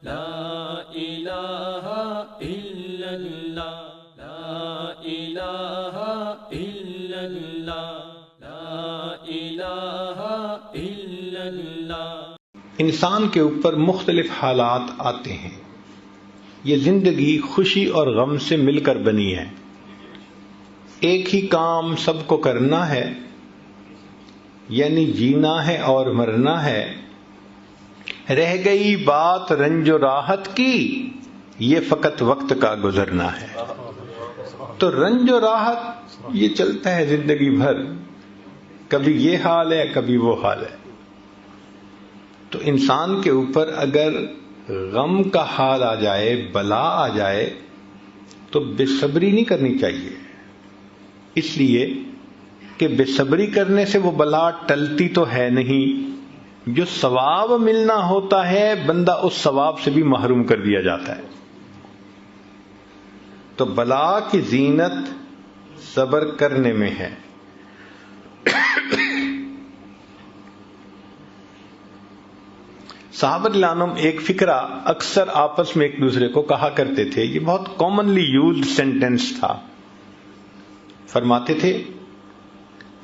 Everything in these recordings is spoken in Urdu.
لا الہ الا اللہ، لا الہ الا اللہ، لا الہ الا اللہ۔ انسان کے اوپر مختلف حالات آتے ہیں۔ یہ زندگی خوشی اور غم سے مل کر بنی ہے۔ ایک ہی کام سب کو کرنا ہے، یعنی جینا ہے اور مرنا ہے۔ رہ گئی بات رنج و راحت کی، یہ فقط وقت کا گزرنا ہے۔ تو رنج و راحت یہ چلتا ہے زندگی بھر، کبھی یہ حال ہے کبھی وہ حال ہے۔ تو انسان کے اوپر اگر غم کا حال آ جائے، بلا آ جائے، تو بے صبری نہیں کرنی چاہیے، اس لیے کہ بے صبری کرنے سے وہ بلا ٹلتی تو ہے نہیں۔ جو ثواب ملنا ہوتا ہے بندہ اس ثواب سے بھی محروم کر دیا جاتا ہے۔ تو بلا کی زینت صبر کرنے میں ہے۔ صحابہ رضی اللہ عنہم ایک فقرہ اکثر آپس میں ایک دوسرے کو کہا کرتے تھے، یہ بہت کامنلی یوزڈ سینٹینس تھا۔ فرماتے تھے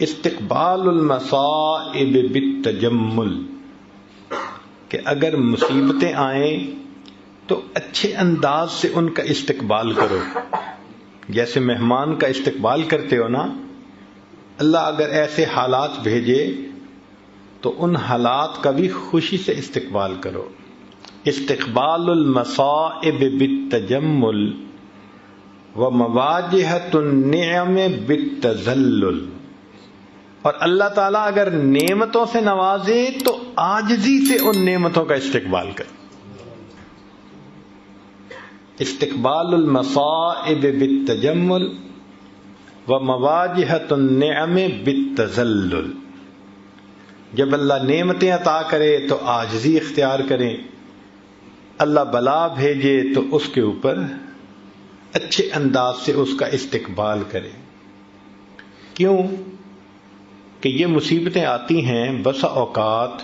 استقبال المصائب بالتجمل، کہ اگر مصیبتیں آئیں تو اچھے انداز سے ان کا استقبال کرو، جیسے مہمان کا استقبال کرتے ہو نا۔ اللہ اگر ایسے حالات بھیجے تو ان حالات کا بھی خوشی سے استقبال کرو۔ استقبال المصائب بالتجمل ومواجہۃ النعم بالتذلل، اور اللہ تعالیٰ اگر نعمتوں سے نوازے تو عاجزی سے ان نعمتوں کا استقبال کر۔ استقبال المصائب بالتجمل ومواجہۃ النعم بالتذلل، جب اللہ نعمتیں عطا کرے تو عاجزی اختیار کریں، اللہ بلا بھیجے تو اس کے اوپر اچھے انداز سے اس کا استقبال کریں۔ کیوں کہ یہ مصیبتیں آتی ہیں بسا اوقات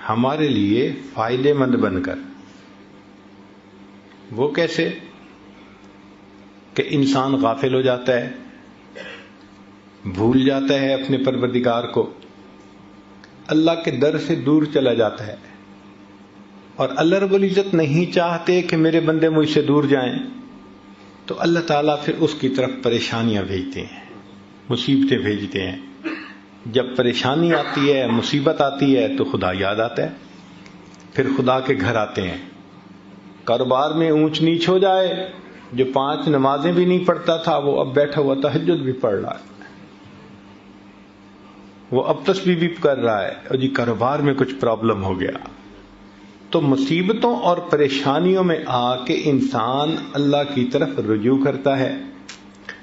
ہمارے لیے فائدے مند بن کر۔ وہ کیسے؟ کہ انسان غافل ہو جاتا ہے، بھول جاتا ہے اپنے پروردگار کو، اللہ کے در سے دور چلا جاتا ہے، اور اللہ رب العزت نہیں چاہتے کہ میرے بندے مجھ سے دور جائیں، تو اللہ تعالیٰ پھر اس کی طرف پریشانیاں بھیجتے ہیں، مصیبتیں بھیجتے ہیں۔ جب پریشانی آتی ہے، مصیبت آتی ہے تو خدا یاد آتا ہے، پھر خدا کے گھر آتے ہیں۔ کاروبار میں اونچ نیچ ہو جائے، جو 5 نمازیں بھی نہیں پڑھتا تھا وہ اب بیٹھا ہوا تہجد بھی پڑھ رہا ہے، وہ اب تسبیح بھی کر رہا ہے، اور جی کاروبار میں کچھ پرابلم ہو گیا۔ تو مصیبتوں اور پریشانیوں میں آ کے انسان اللہ کی طرف رجوع کرتا ہے،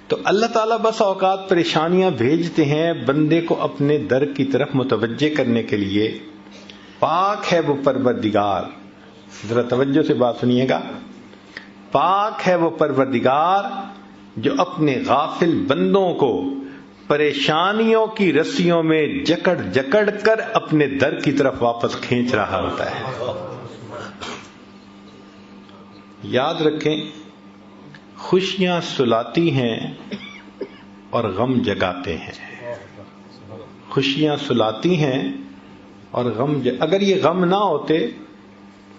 تو اللہ تعالیٰ بس اوقات پریشانیاں بھیجتے ہیں بندے کو اپنے در کی طرف متوجہ کرنے کے لیے۔ پاک ہے وہ پروردگار، ذرا توجہ سے بات سنیے گا، پاک ہے وہ پروردگار جو اپنے غافل بندوں کو پریشانیوں کی رسیوں میں جکڑ جکڑ کر اپنے در کی طرف واپس کھینچ رہا ہوتا ہے۔ یاد رکھیں، خوشیاں سلاتی ہیں اور غم جگاتے ہیں۔ خوشیاں سلاتی ہیں اور غم اگر یہ غم نہ ہوتے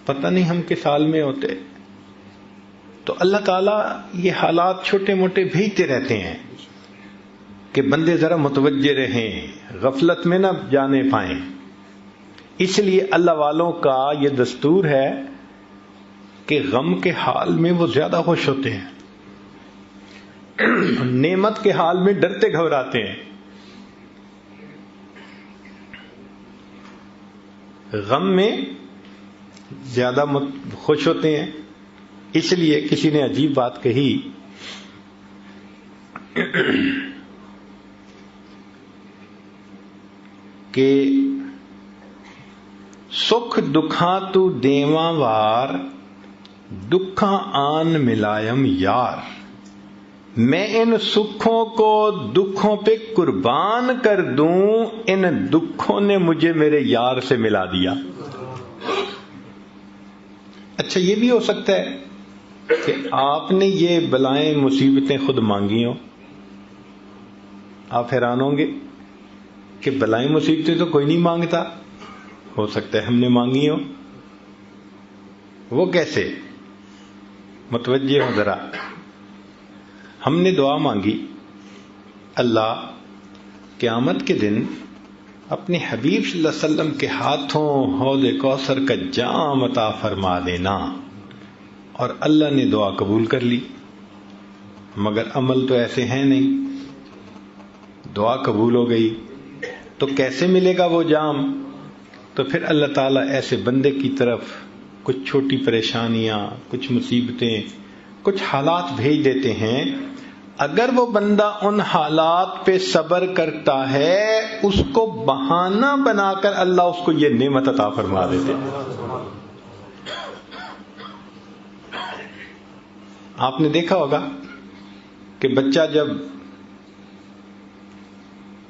پتہ نہیں ہم کس حال میں ہوتے۔ تو اللہ تعالیٰ یہ حالات چھوٹے موٹے بھیجتے رہتے ہیں کہ بندے ذرا متوجہ رہیں، غفلت میں نہ جانے پائیں۔ اس لیے اللہ والوں کا یہ دستور ہے کہ غم کے حال میں وہ زیادہ خوش ہوتے ہیں، نعمت کے حال میں ڈرتے گھبراتے ہیں۔ غم میں زیادہ خوش ہوتے ہیں۔ اس لیے کسی نے عجیب بات کہی کہ سکھ دکھاں تو دیواں وار، دکھاں آن ملائم یار، میں ان سکھوں کو دکھوں پہ قربان کر دوں، ان دکھوں نے مجھے میرے یار سے ملا دیا۔ اچھا یہ بھی ہو سکتا ہے کہ آپ نے یہ بلائیں مصیبتیں خود مانگی ہوں. آپ حیران ہوں گے کہ بلائیں مصیبتیں تو کوئی نہیں مانگتا. ہو سکتا ہے ہم نے مانگی ہوں. وہ کیسے؟ متوجہ ہوں ذرا. ہم نے دعا مانگی اللہ قیامت کے دن اپنے حبیب صلی اللہ علیہ وسلم کے ہاتھوں حوض کوثر کا جام عطا فرما دینا، اور اللہ نے دعا قبول کر لی. مگر عمل تو ایسے ہیں نہیں. دعا قبول ہو گئی تو کیسے ملے گا وہ جام؟ تو پھر اللہ تعالیٰ ایسے بندے کی طرف کچھ چھوٹی پریشانیاں، کچھ مصیبتیں، کچھ حالات بھیج دیتے ہیں. اگر وہ بندہ ان حالات پہ صبر کرتا ہے، اس کو بہانہ بنا کر اللہ اس کو یہ نعمت عطا فرما دیتے ہیں. آپ نے دیکھا ہوگا کہ بچہ جب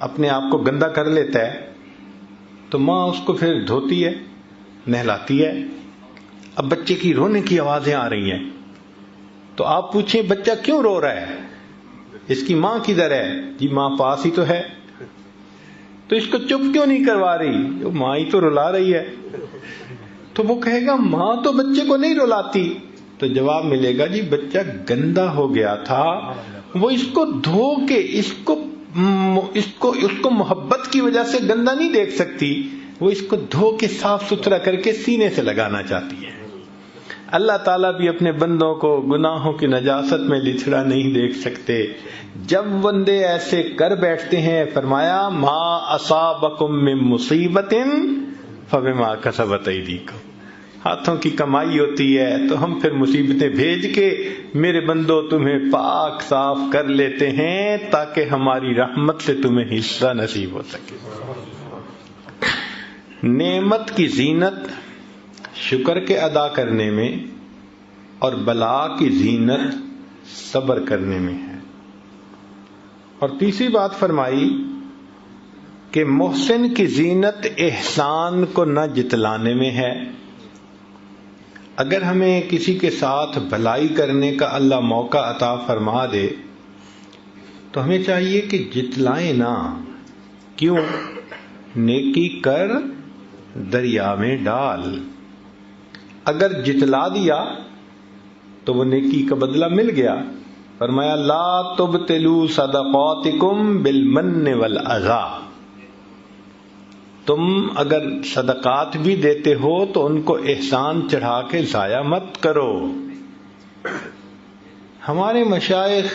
اپنے آپ کو گندا کر لیتا ہے تو ماں اس کو پھر دھوتی ہے، نہلاتی ہے. اب بچے کی رونے کی آوازیں آ رہی ہیں تو آپ پوچھیں بچہ کیوں رو رہا ہے؟ اس کی ماں کدھر ہے؟ جی ماں پاس ہی تو ہے. تو اس کو چپ کیوں نہیں کروا رہی؟ ماں ہی تو رلا رہی ہے. تو وہ کہے گا ماں تو بچے کو نہیں رلاتی. تو جواب ملے گا جی بچہ گندا ہو گیا تھا، وہ اس کو دھو کے اس کو محبت کی وجہ سے گندا نہیں دیکھ سکتی، وہ اس کو دھو کے صاف ستھرا کر کے سینے سے لگانا چاہتی ہے. اللہ تعالیٰ بھی اپنے بندوں کو گناہوں کی نجاست میں لچھڑا نہیں دیکھ سکتے. جب بندے ایسے کر بیٹھتے ہیں فرمایا ما اصابکم من مصیبت فبما کسبت ایدیکم، ہاتھوں کی کمائی ہوتی ہے تو ہم پھر مصیبتیں بھیج کے میرے بندوں تمہیں پاک صاف کر لیتے ہیں تاکہ ہماری رحمت سے تمہیں حصہ نصیب ہو سکے. نعمت کی زینت شکر کے ادا کرنے میں اور بلا کی زینت صبر کرنے میں ہے. اور تیسری بات فرمائی کہ محسن کی زینت احسان کو نہ جتلانے میں ہے. اگر ہمیں کسی کے ساتھ بھلائی کرنے کا اللہ موقع عطا فرما دے تو ہمیں چاہیے کہ جتلائیں نہ. کیوں؟ نیکی کر دریا میں ڈال. اگر جتلا دیا تو وہ نیکی کا بدلہ مل گیا. فرمایا لا تبطلوا صدقاتکم بالمن والاذی، تم اگر صدقات بھی دیتے ہو تو ان کو احسان چڑھا کے ضائع مت کرو. ہمارے مشائخ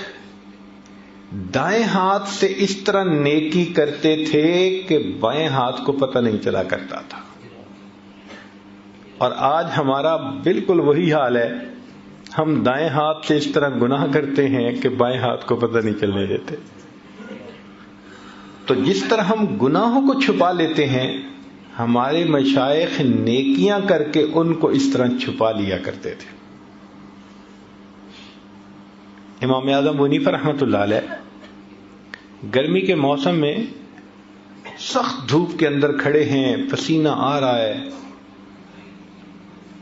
دائیں ہاتھ سے اس طرح نیکی کرتے تھے کہ بائیں ہاتھ کو پتہ نہیں چلا کرتا تھا. اور آج ہمارا بالکل وہی حال ہے. ہم دائیں ہاتھ سے اس طرح گناہ کرتے ہیں کہ بائیں ہاتھ کو پتہ نہیں چلنے دیتے. تو جس طرح ہم گناہوں کو چھپا لیتے ہیں، ہمارے مشائخ نیکیاں کر کے ان کو اس طرح چھپا لیا کرتے تھے. امام اعظم ابو حنیفہ رحمۃ اللہ علیہ گرمی کے موسم میں سخت دھوپ کے اندر کھڑے ہیں، پسینہ آ رہا ہے.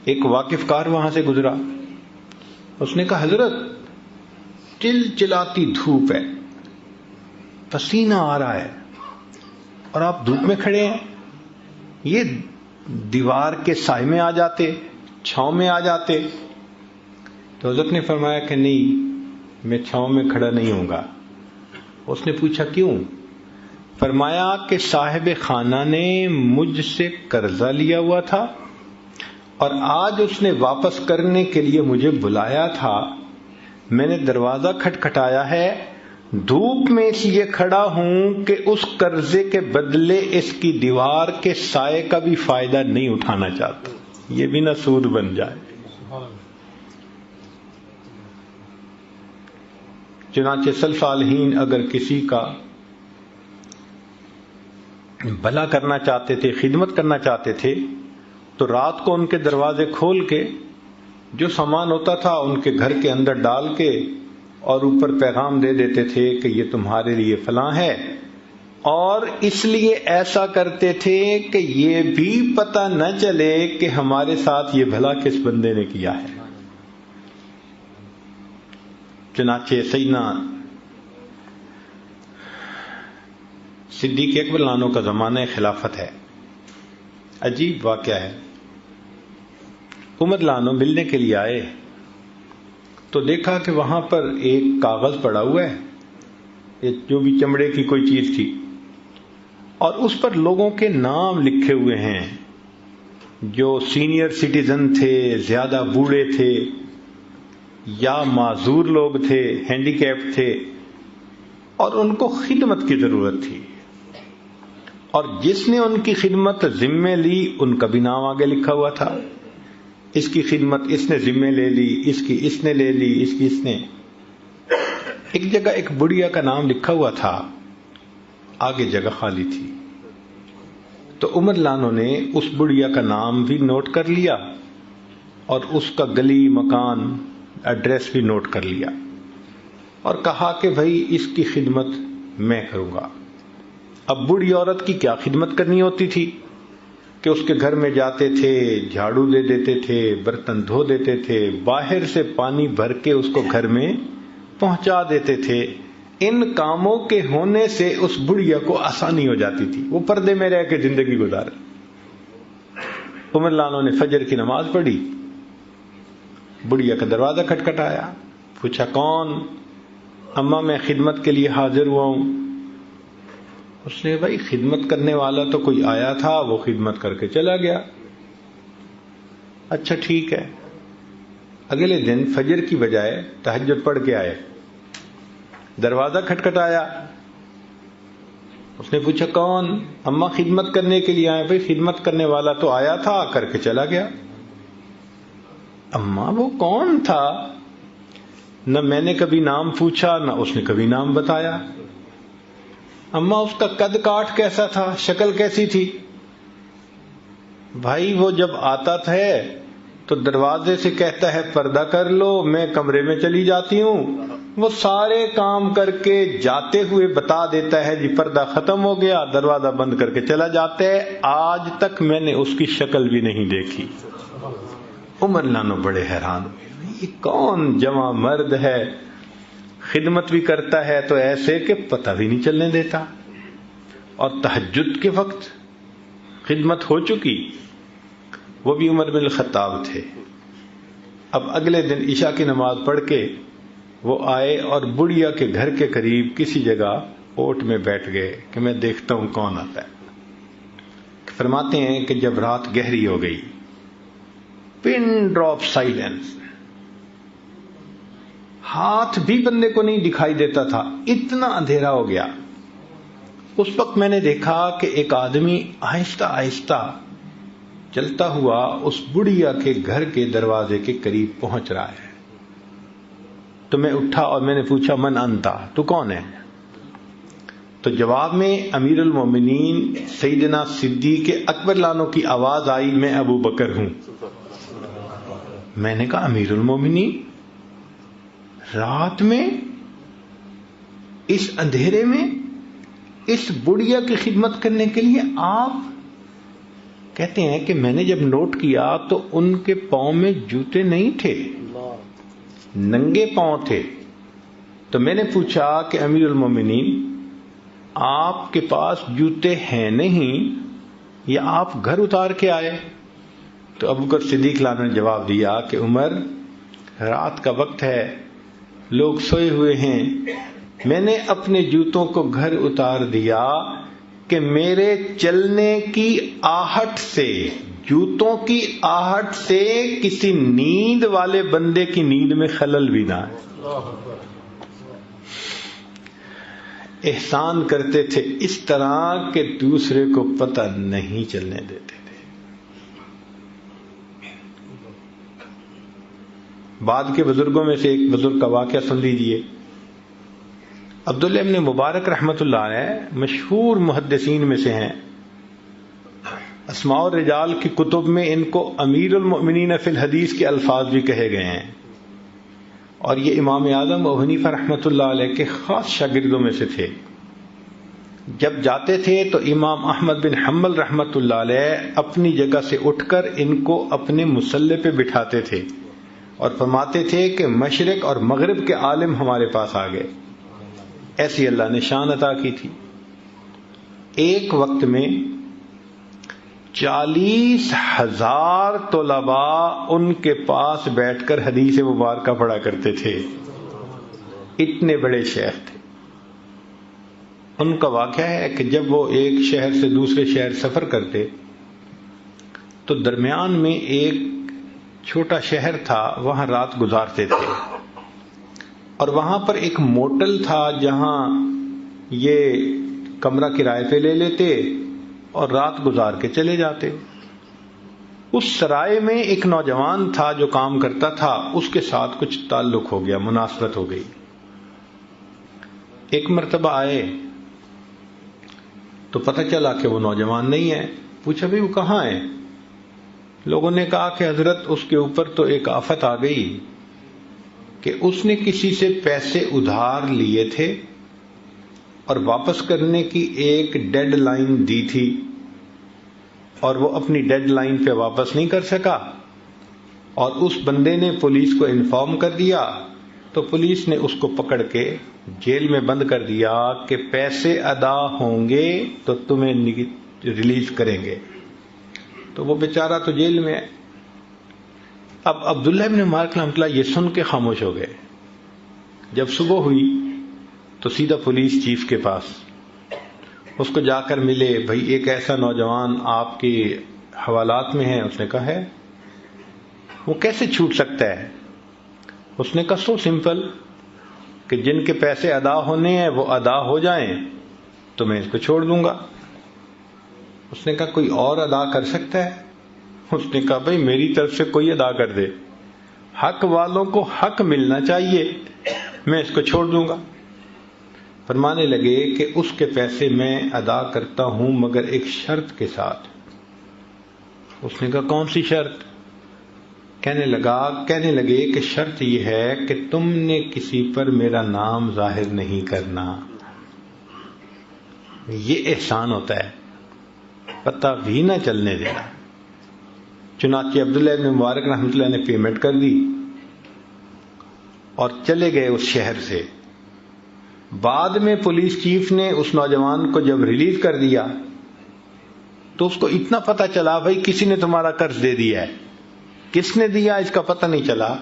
ایک واقف کار وہاں سے گزرا. اس نے کہا حضرت چل چلاتی دھوپ ہے، پسینہ آ رہا ہے اور آپ دھوپ میں کھڑے ہیں، یہ دیوار کے سائے میں آ جاتے، چھاؤں میں آ جاتے. تو حضرت نے فرمایا کہ نہیں، میں چھاؤں میں کھڑا نہیں ہوں گا. اس نے پوچھا کیوں؟ فرمایا کہ صاحب خانہ نے مجھ سے قرضہ لیا ہوا تھا اور آج اس نے واپس کرنے کے لیے مجھے بلایا تھا. میں نے دروازہ کھٹکھٹایا ہے، دھوپ میں اس لیے کھڑا ہوں کہ اس قرضے کے بدلے اس کی دیوار کے سائے کا بھی فائدہ نہیں اٹھانا چاہتا، یہ بھی نہ سود بن جائے. چنانچہ سلف صالحین اگر کسی کا بھلا کرنا چاہتے تھے، خدمت کرنا چاہتے تھے، تو رات کو ان کے دروازے کھول کے جو سامان ہوتا تھا ان کے گھر کے اندر ڈال کے اور اوپر پیغام دے دیتے تھے کہ یہ تمہارے لیے فلاں ہے، اور اس لیے ایسا کرتے تھے کہ یہ بھی پتہ نہ چلے کہ ہمارے ساتھ یہ بھلا کس بندے نے کیا ہے. چنانچہ سیدنا صدیق اکبر لانو کا زمانہ خلافت ہے. عجیب واقعہ ہے. عمر لانو ملنے کے لیے آئے تو دیکھا کہ وہاں پر ایک کاغذ پڑا ہوا ہے، جو بھی چمڑے کی کوئی چیز تھی، اور اس پر لوگوں کے نام لکھے ہوئے ہیں جو سینئر سٹیزن تھے، زیادہ بوڑھے تھے یا معذور لوگ تھے، ہینڈی کیپ تھے، اور ان کو خدمت کی ضرورت تھی. اور جس نے ان کی خدمت ذمے لی ان کا بھی نام آگے لکھا ہوا تھا. اس کی خدمت اس نے ذمے لے لی، اس کی اس نے لے لی، اس کی اس نے. ایک جگہ ایک بڑھیا کا نام لکھا ہوا تھا، آگے جگہ خالی تھی. تو عمر لانو نے اس بڑھیا کا نام بھی نوٹ کر لیا اور اس کا گلی، مکان، ایڈریس بھی نوٹ کر لیا، اور کہا کہ بھائی اس کی خدمت میں کروں گا. اب بوڑھی عورت کی کیا خدمت کرنی ہوتی تھی کہ اس کے گھر میں جاتے تھے، جھاڑو دے دیتے تھے، برتن دھو دیتے تھے، باہر سے پانی بھر کے اس کو گھر میں پہنچا دیتے تھے. ان کاموں کے ہونے سے اس بڑھیا کو آسانی ہو جاتی تھی، وہ پردے میں رہ کے زندگی گزارے. عمر لانو نے فجر کی نماز پڑھی، بڑھیا کا دروازہ کھٹکھٹایا، پوچھا کون؟ اماں میں خدمت کے لیے حاضر ہوا ہوں. اس نے بھائی خدمت کرنے والا تو کوئی آیا تھا، وہ خدمت کر کے چلا گیا. اچھا ٹھیک ہے. اگلے دن فجر کی بجائے تہجد پڑھ کے آئے، دروازہ کھٹکھٹایا. اس نے پوچھا کون؟ اماں خدمت کرنے کے لیے آئے. بھائی خدمت کرنے والا تو آیا تھا، آ کر کے چلا گیا. اماں وہ کون تھا؟ نہ میں نے کبھی نام پوچھا، نہ اس نے کبھی نام بتایا. اماں اس کا قد کاٹ کیسا تھا، شکل کیسی تھی؟ بھائی وہ جب آتا تھا تو دروازے سے کہتا ہے پردہ کر لو، میں کمرے میں چلی جاتی ہوں. وہ سارے کام کر کے جاتے ہوئے بتا دیتا ہے جی پردہ ختم ہو گیا، دروازہ بند کر کے چلا جاتا ہے. آج تک میں نے اس کی شکل بھی نہیں دیکھی. عمر لانو بڑے حیران ہوئے، یہ کون جواں مرد ہے، خدمت بھی کرتا ہے تو ایسے کہ پتہ بھی نہیں چلنے دیتا، اور تہجد کے وقت خدمت ہو چکی. وہ بھی عمر بن الخطاب تھے. اب اگلے دن عشاء کی نماز پڑھ کے وہ آئے اور بڑھیا کے گھر کے قریب کسی جگہ اوٹ میں بیٹھ گئے کہ میں دیکھتا ہوں کون آتا ہے. فرماتے ہیں کہ جب رات گہری ہو گئی، پن ڈراپ سائلنس، ہاتھ بھی بندے کو نہیں دکھائی دیتا تھا، اتنا اندھیرا ہو گیا. اس وقت میں نے دیکھا کہ ایک آدمی آہستہ آہستہ چلتا ہوا اس بڑھیا کے گھر کے دروازے کے قریب پہنچ رہا ہے. تو میں اٹھا اور میں نے پوچھا من انتا، تو کون ہے؟ تو جواب میں امیر المومنین سیدنا صدیق اکبر لانو کی آواز آئی، میں ابو بکر ہوں. میں نے کہا امیر المومنین رات میں، اس اندھیرے میں، اس بڑھیا کی خدمت کرنے کے لیے آپ؟ کہتے ہیں کہ میں نے جب نوٹ کیا تو ان کے پاؤں میں جوتے نہیں تھے، ننگے پاؤں تھے. تو میں نے پوچھا کہ امیر المومنین آپ کے پاس جوتے ہیں نہیں یا آپ گھر اتار کے آئے؟ تو ابو بکر صدیق لانو نے جواب دیا کہ عمر رات کا وقت ہے، لوگ سوئے ہوئے ہیں، میں نے اپنے جوتوں کو گھر اتار دیا کہ میرے چلنے کی آہٹ سے، جوتوں کی آہٹ سے کسی نیند والے بندے کی نیند میں خلل بھی نہ آئے. احسان کرتے تھے اس طرح کہ دوسرے کو پتہ نہیں چلنے دیتے تھے. بعد کے بزرگوں میں سے ایک بزرگ کا واقعہ سن لیجئے. عبداللہ ابن مبارک رحمت اللہ علیہ مشہور محدثین میں سے ہیں. اسماء الرجال کی کتب میں ان کو امیر المؤمنین فی الحدیث کے الفاظ بھی کہے گئے ہیں، اور یہ امام اعظم ابو حنیفہ رحمت اللہ علیہ کے خاص شاگردوں میں سے تھے. جب جاتے تھے تو امام احمد بن حنبل رحمۃ اللہ علیہ اپنی جگہ سے اٹھ کر ان کو اپنے مصلی پہ بٹھاتے تھے اور فرماتے تھے کہ مشرق اور مغرب کے عالم ہمارے پاس آ گئے. ایسی اللہ نے شان عطا کی تھی. ایک وقت میں 40,000 طلباء ان کے پاس بیٹھ کر حدیث مبارکہ پڑھا کرتے تھے. اتنے بڑے شیخ تھے. ان کا واقعہ ہے کہ جب وہ ایک شہر سے دوسرے شہر سفر کرتے تو درمیان میں ایک چھوٹا شہر تھا، وہاں رات گزارتے تھے. اور وہاں پر ایک موٹل تھا جہاں یہ کمرہ کرائے پہ لے لیتے اور رات گزار کے چلے جاتے. اس سرائے میں ایک نوجوان تھا جو کام کرتا تھا، اس کے ساتھ کچھ تعلق ہو گیا، مناسبت ہو گئی. ایک مرتبہ آئے تو پتہ چلا کہ وہ نوجوان نہیں ہے. پوچھا بھی وہ کہاں ہے؟ لوگوں نے کہا کہ حضرت اس کے اوپر تو ایک آفت آ گئی کہ اس نے کسی سے پیسے ادھار لیے تھے اور واپس کرنے کی ایک ڈیڈ لائن دی تھی اور وہ اپنی ڈیڈ لائن پہ واپس نہیں کر سکا اور اس بندے نے پولیس کو انفارم کر دیا تو پولیس نے اس کو پکڑ کے جیل میں بند کر دیا کہ پیسے ادا ہوں گے تو تمہیں ریلیز کریں گے. تو وہ بیچارہ تو جیل میں ہے. اب عبداللہ ابن مبارک رحمۃ اللہ یہ سن کے خاموش ہو گئے. جب صبح ہوئی تو سیدھا پولیس چیف کے پاس اس کو جا کر ملے. بھائی ایک ایسا نوجوان آپ کے حوالات میں ہے. اس نے کہا ہے. وہ کیسے چھوٹ سکتا ہے؟ اس نے کہا سو سمپل کہ جن کے پیسے ادا ہونے ہیں وہ ادا ہو جائیں تو میں اس کو چھوڑ دوں گا. اس نے کہا کوئی اور ادا کر سکتا ہے؟ اس نے کہا بھائی میری طرف سے کوئی ادا کر دے. حق والوں کو حق ملنا چاہیے، میں اس کو چھوڑ دوں گا. فرمانے لگے کہ اس کے پیسے میں ادا کرتا ہوں مگر ایک شرط کے ساتھ. اس نے کہا کون سی شرط؟ کہنے لگے کہ شرط یہ ہے کہ تم نے کسی پر میرا نام ظاہر نہیں کرنا. یہ احسان ہوتا ہے، پتہ بھی نہ چلنے دینا. چنانچہ عبداللہ ابن مبارک رحمۃ اللہ نے پیمنٹ کر دی اور چلے گئے اس شہر سے. بعد میں پولیس چیف نے اس نوجوان کو جب ریلیز کر دیا تو اس کو اتنا پتہ چلا بھائی کسی نے تمہارا قرض دے دیا ہے. کس نے دیا اس کا پتہ نہیں چلا.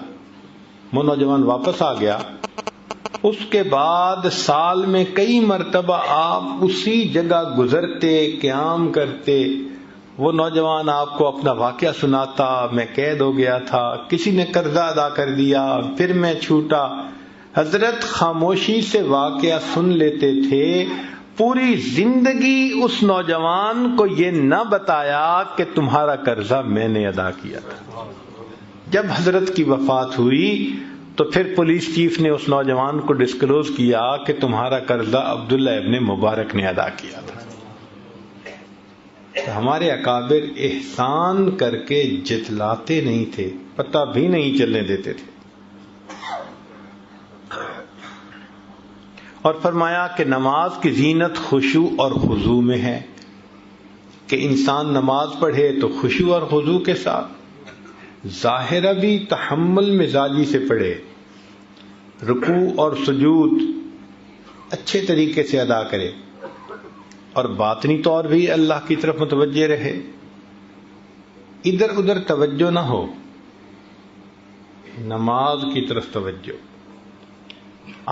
وہ نوجوان واپس آ گیا. اس کے بعد سال میں کئی مرتبہ آپ اسی جگہ گزرتے، قیام کرتے. وہ نوجوان آپ کو اپنا واقعہ سناتا، میں قید ہو گیا تھا، کسی نے قرضہ ادا کر دیا، پھر میں چھوٹا. حضرت خاموشی سے واقعہ سن لیتے تھے. پوری زندگی اس نوجوان کو یہ نہ بتایا کہ تمہارا قرضہ میں نے ادا کیا تھا. جب حضرت کی وفات ہوئی تو پھر پولیس چیف نے اس نوجوان کو ڈسکلوز کیا کہ تمہارا قرضہ عبداللہ ابن مبارک نے ادا کیا تھا. ہمارے اکابر احسان کر کے جتلاتے نہیں تھے، پتہ بھی نہیں چلنے دیتے تھے. اور فرمایا کہ نماز کی زینت خشوع اور خضوع میں ہے کہ انسان نماز پڑھے تو خشوع اور خضوع کے ساتھ، ظاہرہ بھی تحمل مزاجی سے پڑھے، رکوع اور سجود اچھے طریقے سے ادا کرے اور باطنی طور بھی اللہ کی طرف متوجہ رہے. ادھر ادھر توجہ نہ ہو، نماز کی طرف توجہ.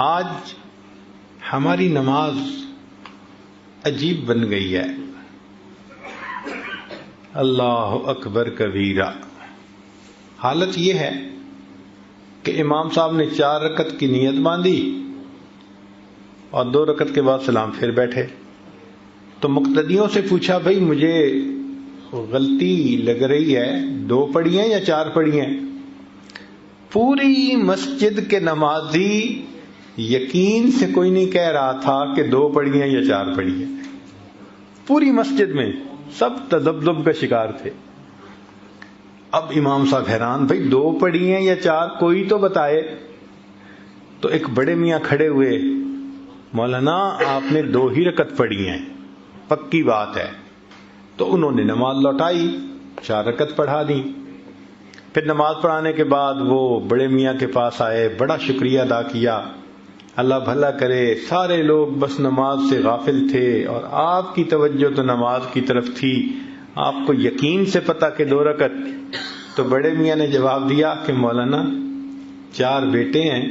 آج ہماری نماز عجیب بن گئی ہے. اللہ اکبر کبیرہ. حالت یہ ہے کہ امام صاحب نے 4 رکعت کی نیت باندھی اور 2 رکعت کے بعد سلام پھر بیٹھے. تو مقتدیوں سے پوچھا بھائی مجھے غلطی لگ رہی ہے، 2 پڑھی ہیں یا 4 پڑھی ہیں؟ پوری مسجد کے نمازی یقین سے کوئی نہیں کہہ رہا تھا کہ 2 پڑھی ہیں یا 4 پڑھی ہیں. پوری مسجد میں سب تذبذب کا شکار تھے. اب امام صاحب حیران، بھائی 2 پڑھی ہیں یا 4 کوئی تو بتائے. تو ایک بڑے میاں کھڑے ہوئے، مولانا آپ نے 2 ہی رکعت پڑھی ہیں. پکی بات ہے. تو انہوں نے نماز لوٹائی، 4 رکعت پڑھا دی. پھر نماز پڑھانے کے بعد وہ بڑے میاں کے پاس آئے، بڑا شکریہ ادا کیا. اللہ بھلا کرے، سارے لوگ بس نماز سے غافل تھے اور آپ کی توجہ تو نماز کی طرف تھی، آپ کو یقین سے پتا کہ 2 رکعت. تو بڑے میاں نے جواب دیا کہ مولانا 4 بیٹے ہیں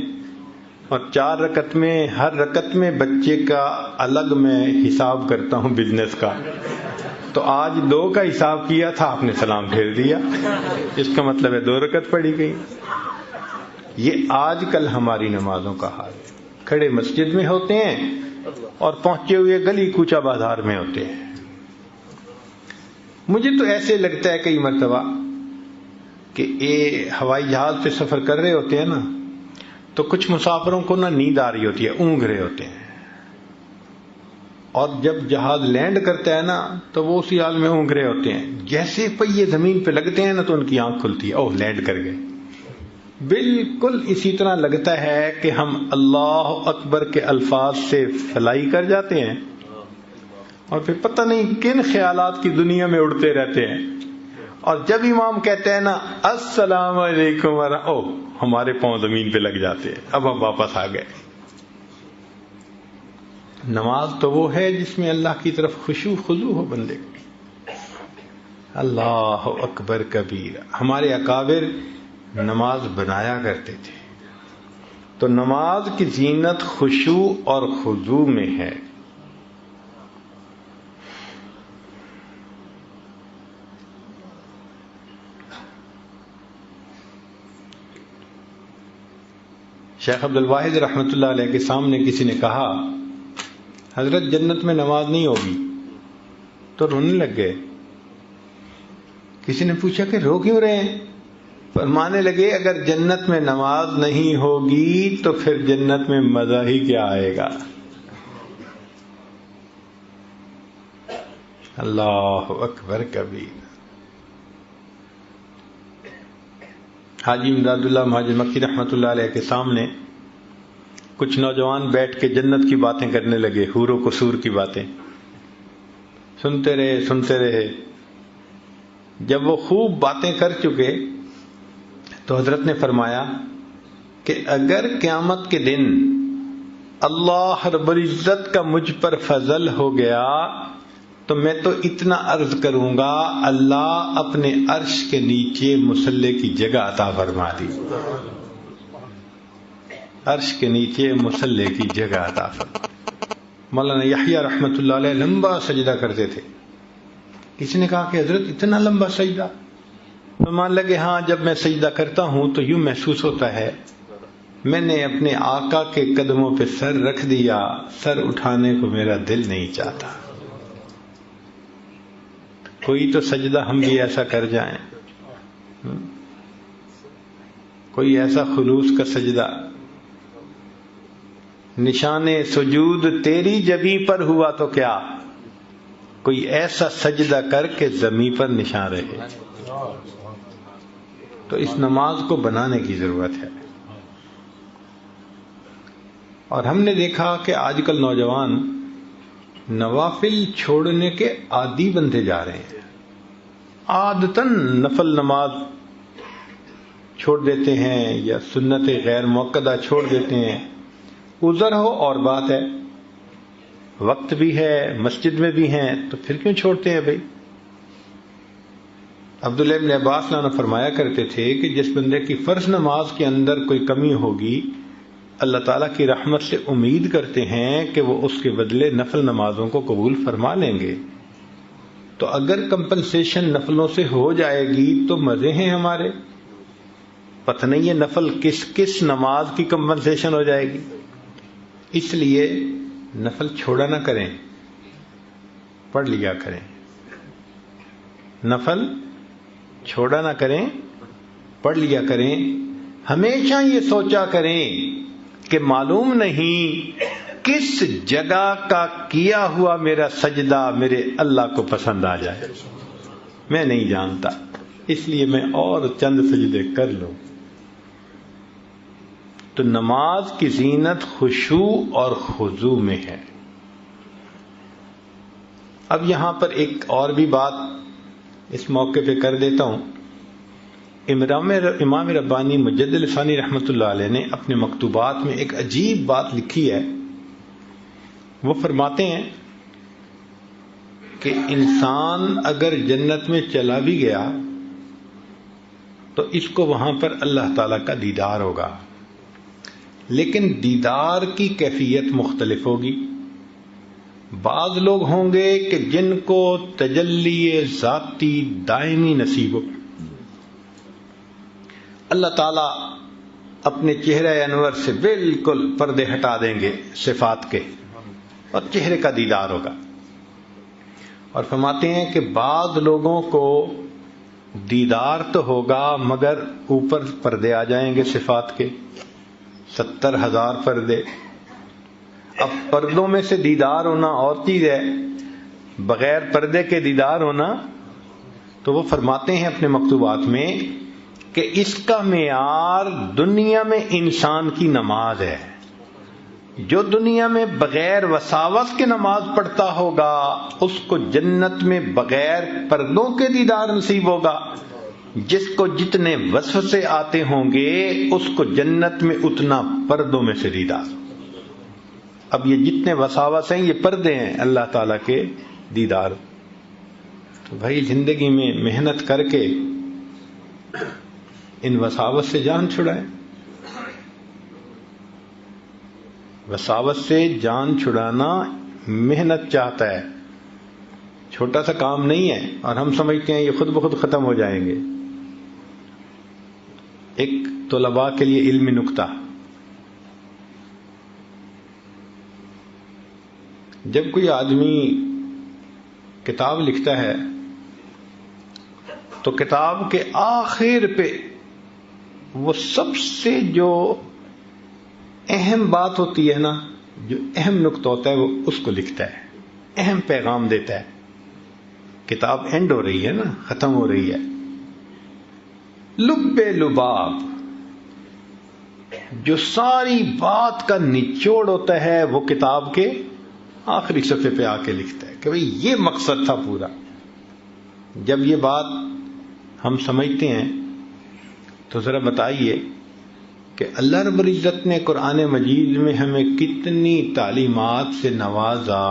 اور 4 رکعت میں ہر رکعت میں بچے کا الگ میں حساب کرتا ہوں بزنس کا، تو آج 2 کا حساب کیا تھا، آپ نے سلام پھیر دیا، اس کا مطلب ہے 2 رکعت پڑھی گئی. یہ آج کل ہماری نمازوں کا حال ہے. کھڑے مسجد میں ہوتے ہیں اور پہنچے ہوئے گلی کوچہ بازار میں ہوتے ہیں. مجھے تو ایسے لگتا ہے کئی مرتبہ کہ ہوائی جہاز سے سفر کر رہے ہوتے ہیں نا، تو کچھ مسافروں کو نا نیند آ رہی ہوتی ہے، اونگ رہے ہوتے ہیں، اور جب جہاز لینڈ کرتا ہے نا تو وہ اسی حال میں اونگ رہے ہوتے ہیں. جیسے پہیے زمین پہ لگتے ہیں نا تو ان کی آنکھ کھلتی ہے، اوہ لینڈ کر گئے. بالکل اسی طرح لگتا ہے کہ ہم اللہ اکبر کے الفاظ سے فلائی کر جاتے ہیں اور پھر پتہ نہیں کن خیالات کی دنیا میں اڑتے رہتے ہیں. اور جب امام کہتے ہیں نا السلام علیکم، اوہ ہمارے پاؤں زمین پہ لگ جاتے ہیں، اب ہم واپس آ گئے. نماز تو وہ ہے جس میں اللہ کی طرف خشوع خضوع ہو بندے کو. اللہ اکبر کبیر. ہمارے اکابر نماز بنایا کرتے تھے. تو نماز کی زینت خشوع اور خضوع میں ہے. شیخ عبد الواحد رحمۃ اللہ علیہ کے سامنے کسی نے کہا حضرت جنت میں نماز نہیں ہوگی، تو رونے لگ گئے. کسی نے پوچھا کہ رو کیوں رہے ہیں؟ فرمانے لگے اگر جنت میں نماز نہیں ہوگی تو پھر جنت میں مزہ ہی کیا آئے گا. اللہ اکبر کبیر. حاجی امداد اللہ مہاجر مکی رحمۃ اللہ علیہ کے سامنے کچھ نوجوان بیٹھ کے جنت کی باتیں کرنے لگے، حور و قصور کی باتیں. سنتے رہے. جب وہ خوب باتیں کر چکے تو حضرت نے فرمایا کہ اگر قیامت کے دن اللہ رب العزت کا مجھ پر فضل ہو گیا تو میں تو اتنا عرض کروں گا اللہ اپنے عرش کے نیچے مصلی کی جگہ عطا فرما دی. عرش کے نیچے مصلی کی جگہ عطا فرما. مولانا یحییٰ رحمۃ اللہ علیہ لمبا سجدہ کرتے تھے. کسی نے کہا کہ حضرت اتنا لمبا سجدہ؟ فرمان لگے ہاں جب میں سجدہ کرتا ہوں تو یوں محسوس ہوتا ہے میں نے اپنے آقا کے قدموں پہ سر رکھ دیا، سر اٹھانے کو میرا دل نہیں چاہتا. کوئی تو سجدہ ہم بھی ایسا کر جائیں، کوئی ایسا خلوص کا سجدہ. نشان سجود تیری جبیں پر ہوا تو کیا، کوئی ایسا سجدہ کر کے زمین پر نشان رہے. تو اس نماز کو بنانے کی ضرورت ہے. اور ہم نے دیکھا کہ آج کل نوجوان نوافل چھوڑنے کے عادی بنتے جا رہے ہیں. عادتاً نفل نماز چھوڑ دیتے ہیں یا سنت غیر موقدہ چھوڑ دیتے ہیں. عذر ہو اور بات ہے، وقت بھی ہے، مسجد میں بھی ہیں، تو پھر کیوں چھوڑتے ہیں بھائی؟ عبداللہ ابن عباس نے فرمایا کرتے تھے کہ جس بندے کی فرض نماز کے اندر کوئی کمی ہوگی اللہ تعالیٰ کی رحمت سے امید کرتے ہیں کہ وہ اس کے بدلے نفل نمازوں کو قبول فرما لیں گے. تو اگر کمپنسیشن نفلوں سے ہو جائے گی تو مزے ہیں ہمارے. پتہ نہیں ہے نفل کس نماز کی کمپنسیشن ہو جائے گی. اس لیے نفل چھوڑا نہ کریں، پڑھ لیا کریں. نفل چھوڑا نہ کریں، پڑھ لیا کریں. ہمیشہ یہ سوچا کریں کہ معلوم نہیں کس جگہ کا کیا ہوا میرا سجدہ میرے اللہ کو پسند آ جائے. میں نہیں جانتا، اس لیے میں اور چند سجدے کر لوں. تو نماز کی زینت خشوع اور خضوع میں ہے. اب یہاں پر ایک اور بھی بات اس موقع پہ کر دیتا ہوں. امام ربانی مجدد ثانی رحمۃ اللہ علیہ نے اپنے مکتوبات میں ایک عجیب بات لکھی ہے. وہ فرماتے ہیں کہ انسان اگر جنت میں چلا بھی گیا تو اس کو وہاں پر اللہ تعالیٰ کا دیدار ہوگا، لیکن دیدار کی کیفیت مختلف ہوگی. بعض لوگ ہوں گے کہ جن کو تجلی ذاتی دائمی نصیب ہو، اللہ تعالیٰ اپنے چہرہ انور سے بالکل پردے ہٹا دیں گے صفات کے اور چہرے کا دیدار ہوگا. اور فرماتے ہیں کہ بعض لوگوں کو دیدار تو ہوگا مگر اوپر پردے آ جائیں گے صفات کے، 70,000 پردے. اب پردوں میں سے دیدار ہونا اور چیز ہے، بغیر پردے کے دیدار ہونا. تو وہ فرماتے ہیں اپنے مکتوبات میں کہ اس کا معیار دنیا میں انسان کی نماز ہے. جو دنیا میں بغیر وساوس کے نماز پڑھتا ہوگا اس کو جنت میں بغیر پردوں کے دیدار نصیب ہوگا. جس کو جتنے وسوسے آتے ہوں گے اس کو جنت میں اتنا پردوں میں سے دیدار. اب یہ جتنے وساوس ہیں یہ پردے ہیں اللہ تعالیٰ کے دیدار. تو بھائی زندگی میں محنت کر کے ان وساوس سے جان چھڑائیں. وساوس سے جان چھڑانا محنت چاہتا ہے، چھوٹا سا کام نہیں ہے، اور ہم سمجھتے ہیں یہ خود بخود ختم ہو جائیں گے. ایک طلباء کے لیے علمی نکتہ، جب کوئی آدمی کتاب لکھتا ہے تو کتاب کے آخر پہ وہ سب سے جو اہم بات ہوتی ہے نا، جو اہم نقطہ ہوتا ہے وہ اس کو لکھتا ہے، اہم پیغام دیتا ہے. کتاب اینڈ ہو رہی ہے نا، ختم ہو رہی ہے. لب لباب، جو ساری بات کا نچوڑ ہوتا ہے وہ کتاب کے آخری صفحے پہ آ کے لکھتا ہے کہ بھئی یہ مقصد تھا پورا. جب یہ بات ہم سمجھتے ہیں تو ذرا بتائیے کہ اللہ رب العزت نے قرآن مجید میں ہمیں کتنی تعلیمات سے نوازا،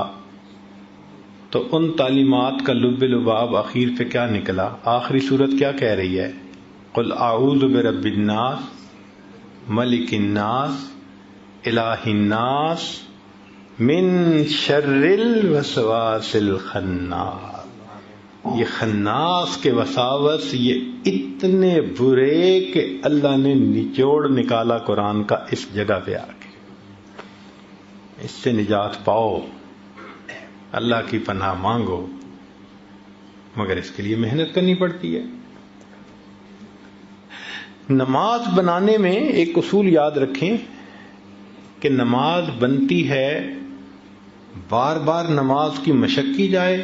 تو ان تعلیمات کا لب لباب آخر پہ کیا نکلا؟ آخری صورت کیا کہہ رہی ہے؟ قل اعوذ برب الناس ملک الناس الہ الناس من شر الوسواس الخناس. یہ خناس کے وساوس یہ اتنے برے کہ اللہ نے نچوڑ نکالا قرآن کا اس جگہ پہ آ کے. اس سے نجات پاؤ، اللہ کی پناہ مانگو، مگر اس کے لیے محنت کرنی پڑتی ہے. نماز بنانے میں ایک اصول یاد رکھیں کہ نماز بنتی ہے بار بار نماز کی مشق کی جائے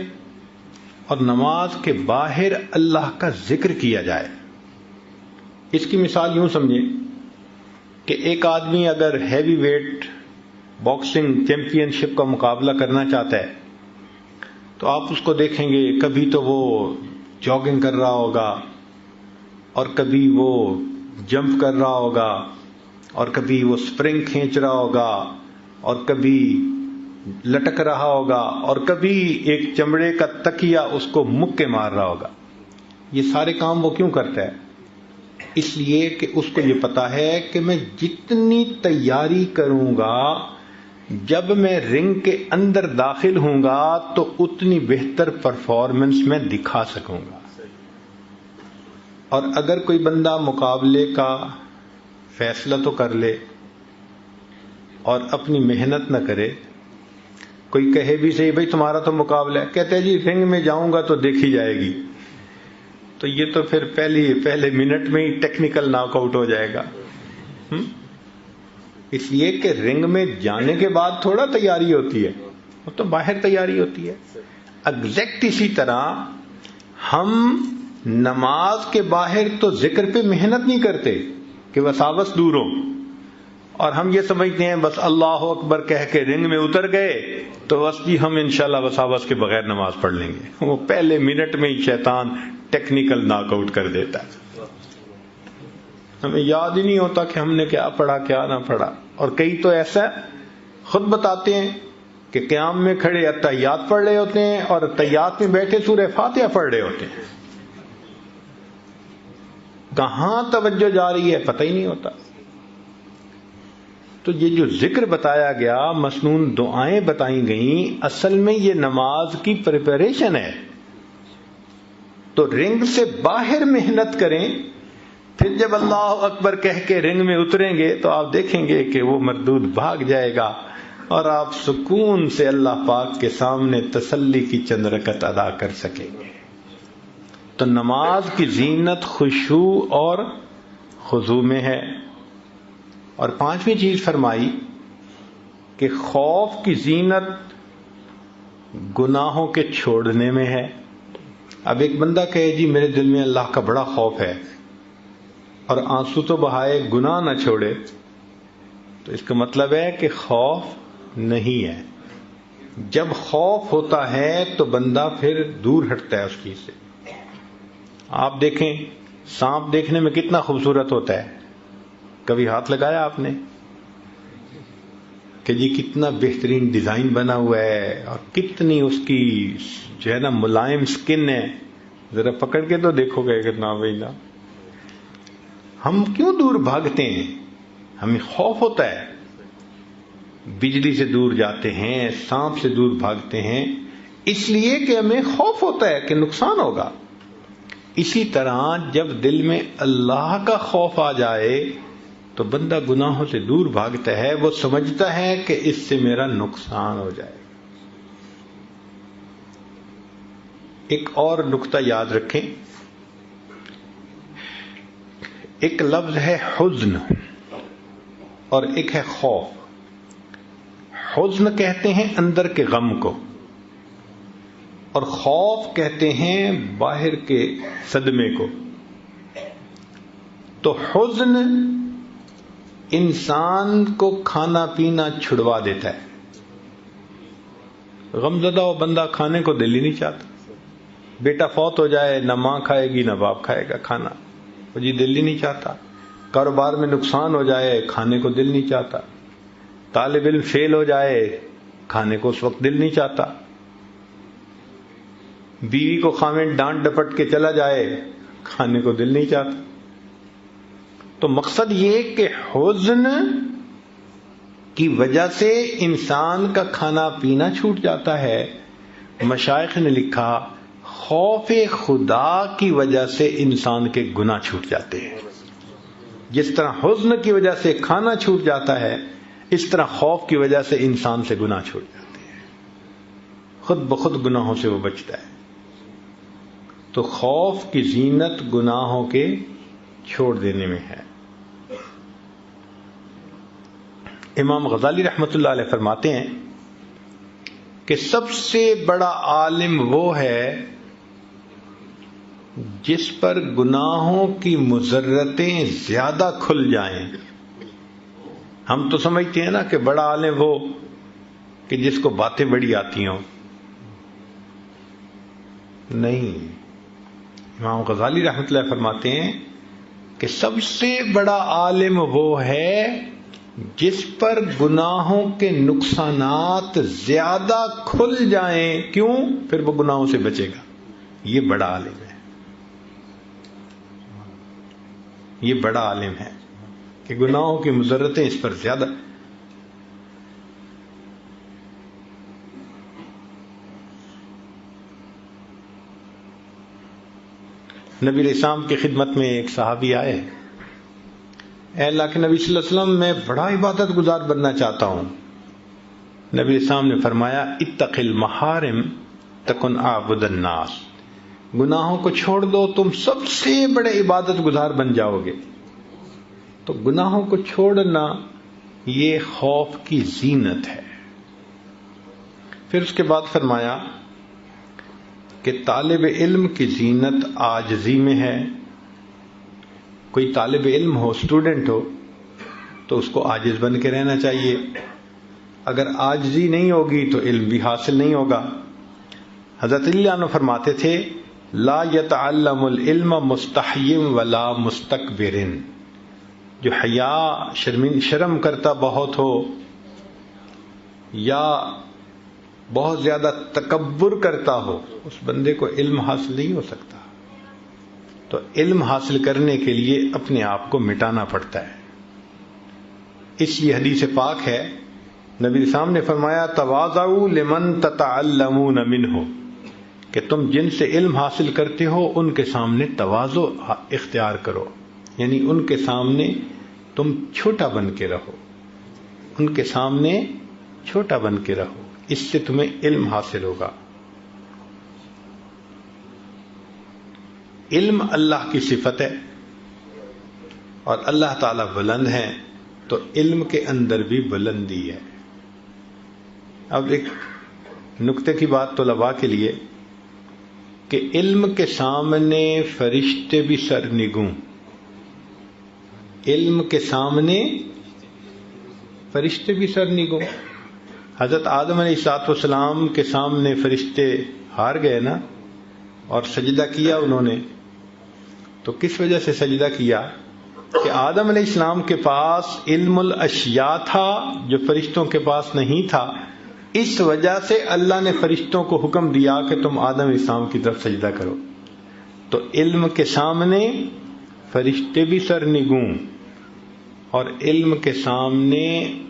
اور نماز کے باہر اللہ کا ذکر کیا جائے. اس کی مثال یوں سمجھیں کہ ایک آدمی اگر ہیوی ویٹ باکسنگ چیمپئن شپ کا مقابلہ کرنا چاہتا ہے تو آپ اس کو دیکھیں گے، کبھی تو وہ جاگنگ کر رہا ہوگا اور کبھی وہ جمپ کر رہا ہوگا اور کبھی وہ سپرنگ کھینچ رہا ہوگا اور کبھی لٹک رہا ہوگا اور کبھی ایک چمڑے کا تکیہ اس کو مکے مار رہا ہوگا. یہ سارے کام وہ کیوں کرتا ہے؟ اس لیے کہ اس کو یہ پتا ہے کہ میں جتنی تیاری کروں گا جب میں رنگ کے اندر داخل ہوں گا تو اتنی بہتر پرفارمنس میں دکھا سکوں گا. اور اگر کوئی بندہ مقابلے کا فیصلہ تو کر لے اور اپنی محنت نہ کرے، کوئی کہے بھی صحیح بھائی تمہارا تو مقابلہ ہے، کہتے ہیں جی رنگ میں جاؤں گا تو دیکھی جائے گی، تو یہ تو پھر پہلے منٹ میں ہی ٹیکنیکل ناک آؤٹ ہو جائے گا. اس لیے کہ رنگ میں جانے کے بعد تھوڑا تیاری ہوتی ہے، وہ تو باہر تیاری ہوتی ہے. ایگزیکٹ اسی طرح ہم نماز کے باہر تو ذکر پہ محنت نہیں کرتے کہ وساوس دور ہو، اور ہم یہ سمجھتے ہیں بس اللہ اکبر کہہ کے رنگ میں اتر گئے تو بس جی ہم انشاءاللہ وساوس کے بغیر نماز پڑھ لیں گے. وہ پہلے منٹ میں ہی شیطان ٹیکنیکل ناک آؤٹ کر دیتا ہے. ہمیں یاد ہی نہیں ہوتا کہ ہم نے کیا پڑھا کیا نہ پڑھا. اور کئی تو ایسا خود بتاتے ہیں کہ قیام میں کھڑے اتحیات پڑھ رہے ہوتے ہیں اور اتحیات میں بیٹھے سورہ فاتحہ پڑھ رہے ہوتے ہیں. کہاں توجہ جا رہی ہے پتہ ہی نہیں ہوتا. تو یہ جو ذکر بتایا گیا، مسنون دعائیں بتائی گئیں، اصل میں یہ نماز کی پریپریشن ہے. تو رنگ سے باہر محنت کریں، پھر جب اللہ اکبر کہہ کے رنگ میں اتریں گے تو آپ دیکھیں گے کہ وہ مردود بھاگ جائے گا اور آپ سکون سے اللہ پاک کے سامنے تسلی کی چند رکعت ادا کر سکیں گے. تو نماز کی زینت خشوع اور خضوع میں ہے. اور پانچویں چیز فرمائی کہ خوف کی زینت گناہوں کے چھوڑنے میں ہے. اب ایک بندہ کہے جی میرے دل میں اللہ کا بڑا خوف ہے اور آنسو تو بہائے گناہ نہ چھوڑے، تو اس کا مطلب ہے کہ خوف نہیں ہے. جب خوف ہوتا ہے تو بندہ پھر دور ہٹتا ہے اس چیز سے. آپ دیکھیں سانپ دیکھنے میں کتنا خوبصورت ہوتا ہے، کبھی ہاتھ لگایا آپ نے کہ جی کتنا بہترین ڈیزائن بنا ہوا ہے اور کتنی اس کی جو ہے نا ملائم سکن ہے، ذرا پکڑ کے تو دیکھو گے کتنا بھائی نا. ہم کیوں دور بھاگتے ہیں؟ ہمیں خوف ہوتا ہے. بجلی سے دور جاتے ہیں، سانپ سے دور بھاگتے ہیں، اس لیے کہ ہمیں خوف ہوتا ہے کہ نقصان ہوگا. اسی طرح جب دل میں اللہ کا خوف آ جائے تو بندہ گناہوں سے دور بھاگتا ہے. وہ سمجھتا ہے کہ اس سے میرا نقصان ہو جائے. ایک اور نقطہ یاد رکھیں، ایک لفظ ہے حزن اور ایک ہے خوف. حزن کہتے ہیں اندر کے غم کو اور خوف کہتے ہیں باہر کے صدمے کو. تو حزن انسان کو کھانا پینا چھڑوا دیتا ہے. غم زدہ ہو بندہ کھانے کو دل ہی نہیں چاہتا. بیٹا فوت ہو جائے نہ ماں کھائے گی نہ باپ کھائے گا کھانا، وہ جی دل ہی نہیں چاہتا. کاروبار میں نقصان ہو جائے کھانے کو دل نہیں چاہتا. طالب علم فیل ہو جائے کھانے کو اس وقت دل نہیں چاہتا. بیوی کو خاوند ڈانٹ ڈپٹ کے چلا جائے کھانے کو دل نہیں چاہتا. تو مقصد یہ کہ حزن کی وجہ سے انسان کا کھانا پینا چھوٹ جاتا ہے. مشائخ نے لکھا خوف خدا کی وجہ سے انسان کے گناہ چھوٹ جاتے ہیں. جس طرح حزن کی وجہ سے کھانا چھوٹ جاتا ہے، اس طرح خوف کی وجہ سے انسان سے گناہ چھوٹ جاتے ہیں. خود بخود گناہوں سے وہ بچتا ہے. تو خوف کی زینت گناہوں کے چھوڑ دینے میں ہے. امام غزالی رحمۃ اللہ علیہ فرماتے ہیں کہ سب سے بڑا عالم وہ ہے جس پر گناہوں کی مضرتیں زیادہ کھل جائیں. ہم تو سمجھتے ہیں نا کہ بڑا عالم وہ کہ جس کو باتیں بڑی آتی ہوں. نہیں، امام غزالی رحمۃ اللہ فرماتے ہیں کہ سب سے بڑا عالم وہ ہے جس پر گناہوں کے نقصانات زیادہ کھل جائیں. کیوں؟ پھر وہ گناہوں سے بچے گا. یہ بڑا عالم ہے. یہ بڑا عالم ہے کہ گناہوں کی مضرتیں اس پر زیادہ. نبی علیہ السلام کی خدمت میں ایک صحابی آئے، اے اللہ کے نبی صلی اللہ علیہ وسلم میں بڑا عبادت گزار بننا چاہتا ہوں. نبی علیہ السلام نے فرمایا اتق المحارم تکن اعبد الناس. گناہوں کو چھوڑ دو تم سب سے بڑے عبادت گزار بن جاؤ گے. تو گناہوں کو چھوڑنا یہ خوف کی زینت ہے. پھر اس کے بعد فرمایا کہ طالب علم کی زینت عاجزی میں ہے. کوئی طالب علم ہو، اسٹوڈنٹ ہو، تو اس کو عاجز بن کے رہنا چاہیے. اگر عاجزی نہیں ہوگی تو علم بھی حاصل نہیں ہوگا. حضرت علی عنہ فرماتے تھے لا يتعلم العلم مستحی ولا مستکبر، جو حیا شرم کرتا بہت ہو یا بہت زیادہ تکبر کرتا ہو، اس بندے کو علم حاصل نہیں ہو سکتا. تو علم حاصل کرنے کے لیے اپنے آپ کو مٹانا پڑتا ہے. اس لیے حدیث پاک ہے، نبی اسلام نے فرمایا تواضعوا لمن تتعلمون منہ، کہ تم جن سے علم حاصل کرتے ہو ان کے سامنے تواضع اختیار کرو، یعنی ان کے سامنے تم چھوٹا بن کے رہو، ان کے سامنے چھوٹا بن کے رہو، اس سے تمہیں علم حاصل ہوگا. علم اللہ کی صفت ہے اور اللہ تعالیٰ بلند ہے، تو علم کے اندر بھی بلندی ہے. اب ایک نکتے کی بات طلباء کے لیے کہ علم کے سامنے فرشتے بھی سرنگوں، علم کے سامنے فرشتے بھی سرنگوں. حضرت آدم علیہ السلام کے سامنے فرشتے ہار گئے نا، اور سجدہ کیا انہوں نے. تو کس وجہ سے سجدہ کیا؟ کہ آدم علیہ السلام کے پاس علم الاشیاء تھا جو فرشتوں کے پاس نہیں تھا. اس وجہ سے اللہ نے فرشتوں کو حکم دیا کہ تم آدم علیہ السلام کی طرف سجدہ کرو. تو علم کے سامنے فرشتے بھی سرنگوں اور علم کے سامنے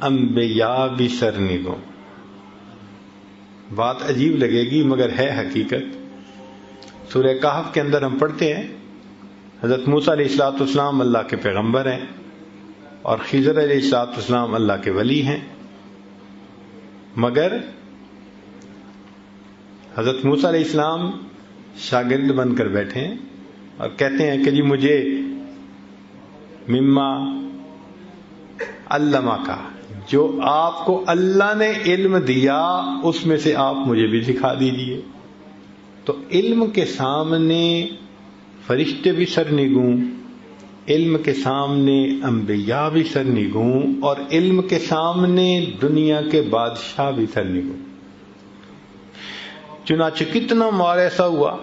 انبیاء بھی سرنگوں. بات عجیب لگے گی مگر ہے حقیقت. سورہ کہف کے اندر ہم پڑھتے ہیں حضرت موسیٰ علیہ السلام اللہ کے پیغمبر ہیں اور خضر علیہ السلام اللہ کے ولی ہیں، مگر حضرت موسیٰ علیہ السلام شاگرد بن کر بیٹھے ہیں اور کہتے ہیں کہ جی مجھے مما علمہ کا، جو آپ کو اللہ نے علم دیا اس میں سے آپ مجھے بھی سکھا دیجیے. تو علم کے سامنے فرشتے بھی سرنگوں، علم کے سامنے انبیاء بھی سرنگوں، اور علم کے سامنے دنیا کے بادشاہ بھی سرنگوں. چنانچہ کتنا مار ایسا ہوا